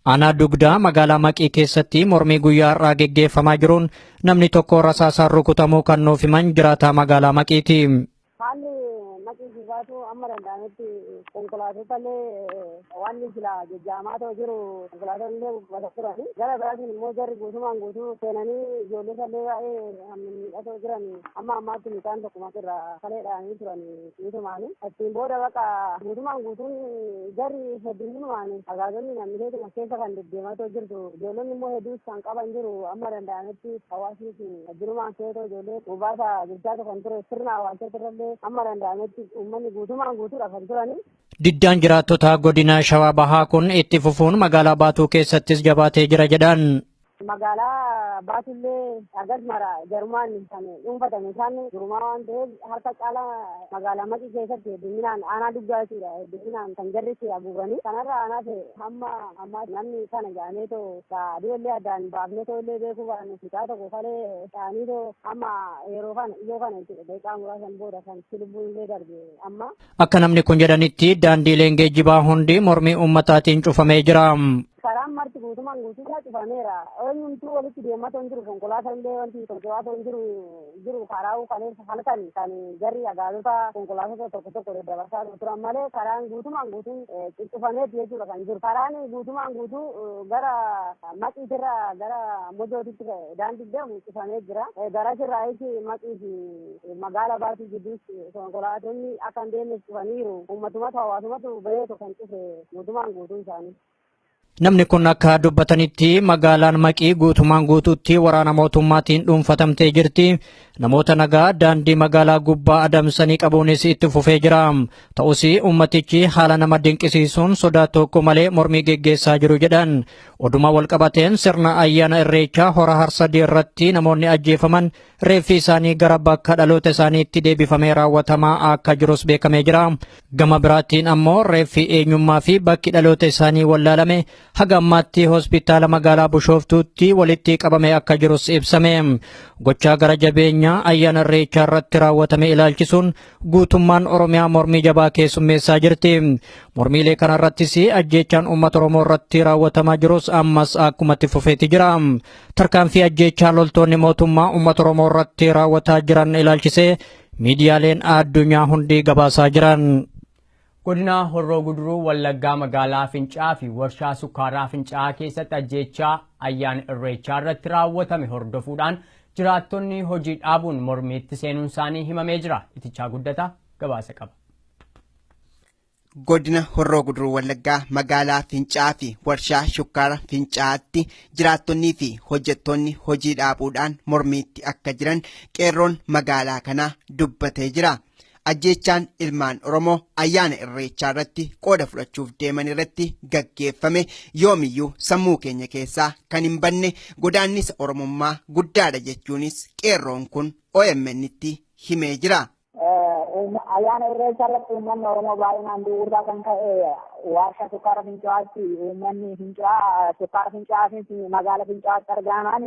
Aanaa Dugdaa magaalaa Maqii keessatti mormii guyyaa har'aa geggeeffamaa jiruun namni tokko rasaasaan rukutamuu kan nuuf himan jiraataa magaalaa Maqiiti. Haalli Maqii Sibaatu amma danda'ametti konkolaatotallee waan sila jajjaamaa ta'u jiru konkolaatotallee bata turani. Gara biraatiin immoo jarri guutumaan guutuu seenanii ijoollesallee baay'ee miidhatoo jiran amma ammaatti midhaan tokko irraa kalee dha'anii turan guutumaani. Ittiin booda bakka guutumaan guutuun jarri hedduunumaani agaazonni namnileetuma keessa kan deddeematoo jirtu. Ijoollonni immoo hedduus kan qaban jiru amma danda'ametti hawaasni jirumaan seetoo ijoollee qubaasa bilchaatu kan ture sirna awwaalchatirrallee amma danda'ametti uummanni guutumaan guutuudha kan turani. Diddaan jiraattota godina Shawaa Bahaa kun itti fufuun magaalaa Baatuu keessattis jabaatee jira jedhan. Magaalaa Baatullee agas mara jarumaan kan dhuunfatame isaan durumaa waan ta'eef harka caalaa magaalaa Maqii keessatti hedduminaan aanaa Dugdaa jechuudha. Hedduminaan kan jarri itti haguuganii kanarra aanaa ta'e amma namni kana ga'aneetoo adeellee addaan baafneetoo illee beekuu barannu fitaa tokko kalee ta'aniitoo amma yeroo kana ijoo kana jechuudha. Deeqaa muraasan booda kan silubbuun illee darbe amma. Akka namni kun jedhanitti daandiileen geejjibaa hundi mormii uummataatiin cufamee jira. Karaan marti guutumaan guutuusaa cufameera. Eenyumtuu walitti deematoo hin jiru konkolaataa illee wanti konkolaataa hin jiru karaa'uu halkan kan jarri agaazota konkolaataa tokko daddabarsaa turan malee karaan guutumaan guutuun cufameeti jechuudha kan jiru. Karaan guutumaan guutuu gara Maqiitirra gara Mojootitti daandii deemu cufamee jira. Gara Sirraayitti Maqii fi magaalaa Baatuu gidduus konkolaatonni akka hin deemne cufaniiru. Uummatumatu hawaasumatu bareedu kan cufe guutumaan guutuun isaanii. Namni kun akka dubbatanitti magaalaan Maqii guutumaan guutuutti waraana mootummaatiin dhuunfatamtee jirti. Namoota nagaa daandii magaalaa gubbaa adamsanii qabuunis itti fufee jira. Ta'us ummatichi haala nama dinqisiisuun sodaa tokko malee mormii geggeessaa jiru jedhan. Oduma walqabateen sirna ayyaana irreechaa hora harsadii irratti namoonni ajjeefaman reeffi isaanii gara bakka dhaloota isaaniitti deebifamee raawwatamaa akka jirus beekamee jira. Gama biraatiin ammoo reeffi eenyummaa fi bakki dhaloota isaanii wallaalame haga ammaatti hospitaala magaalaa Bushooftuutti walitti qabame akka jirus ibsame. Gochaa gara jabeenyaa ayyaana irreechaa irratti raawwatame ilaalchisuun guutummaan Oromiyaa mormii jabaa keessummeessaa jirti. Mormiilee kana irrattis ajjeechaan uummata Oromoo irratti raawwatamaa jirus ammas akkumatti fufeeti jira. Tarkaanfii ajjeechaa loltoonni mootummaa uummata Oromoo irratti raawwataa jiran ilaalchisee miidiyaaleen addunyaa hundi gabaasaa jiran. Godina Horroo Guduruu Wallaggaa magaalaa Fincaa fi warshaa sukkaaraa Fincaa keessatti ajjeechaa ayyaana irreechaa irratti raawwatame hordofuudhaan jiraattonni hojii dhaabuun mormiitti seenuun isaanii himamee jira. Itichaa Guddataa gabaasa qaba. Godina Horroo Guduruu Wallaggaa magaalaa Fincaa fi warshaa shukkaara Fincaatti jiraattonnii fi hojjettoonni hojii dhaabuudhaan mormiitti akka jiran qeerroon magaalaa kanaa dubbatee jira. Ajjeechaan ilmaan Oromoo ayyaana irreechaa irratti qooda fudhachuuf deeman irratti gaggeeffame yoomiyyuu sammuu keenya keessaa kan hin banne godaannisa Oromummaa guddaadha jechuunis qeerroon kun OMN'tti himee jira. Ayyaana irreechaa irratti uummanni Oromoo baay'inaan du'uurraa kan ka'e warshaa sukkaara Fincaatti uummanni Fincaa sukkaara Fincaa fi magaala Fincaatti argaman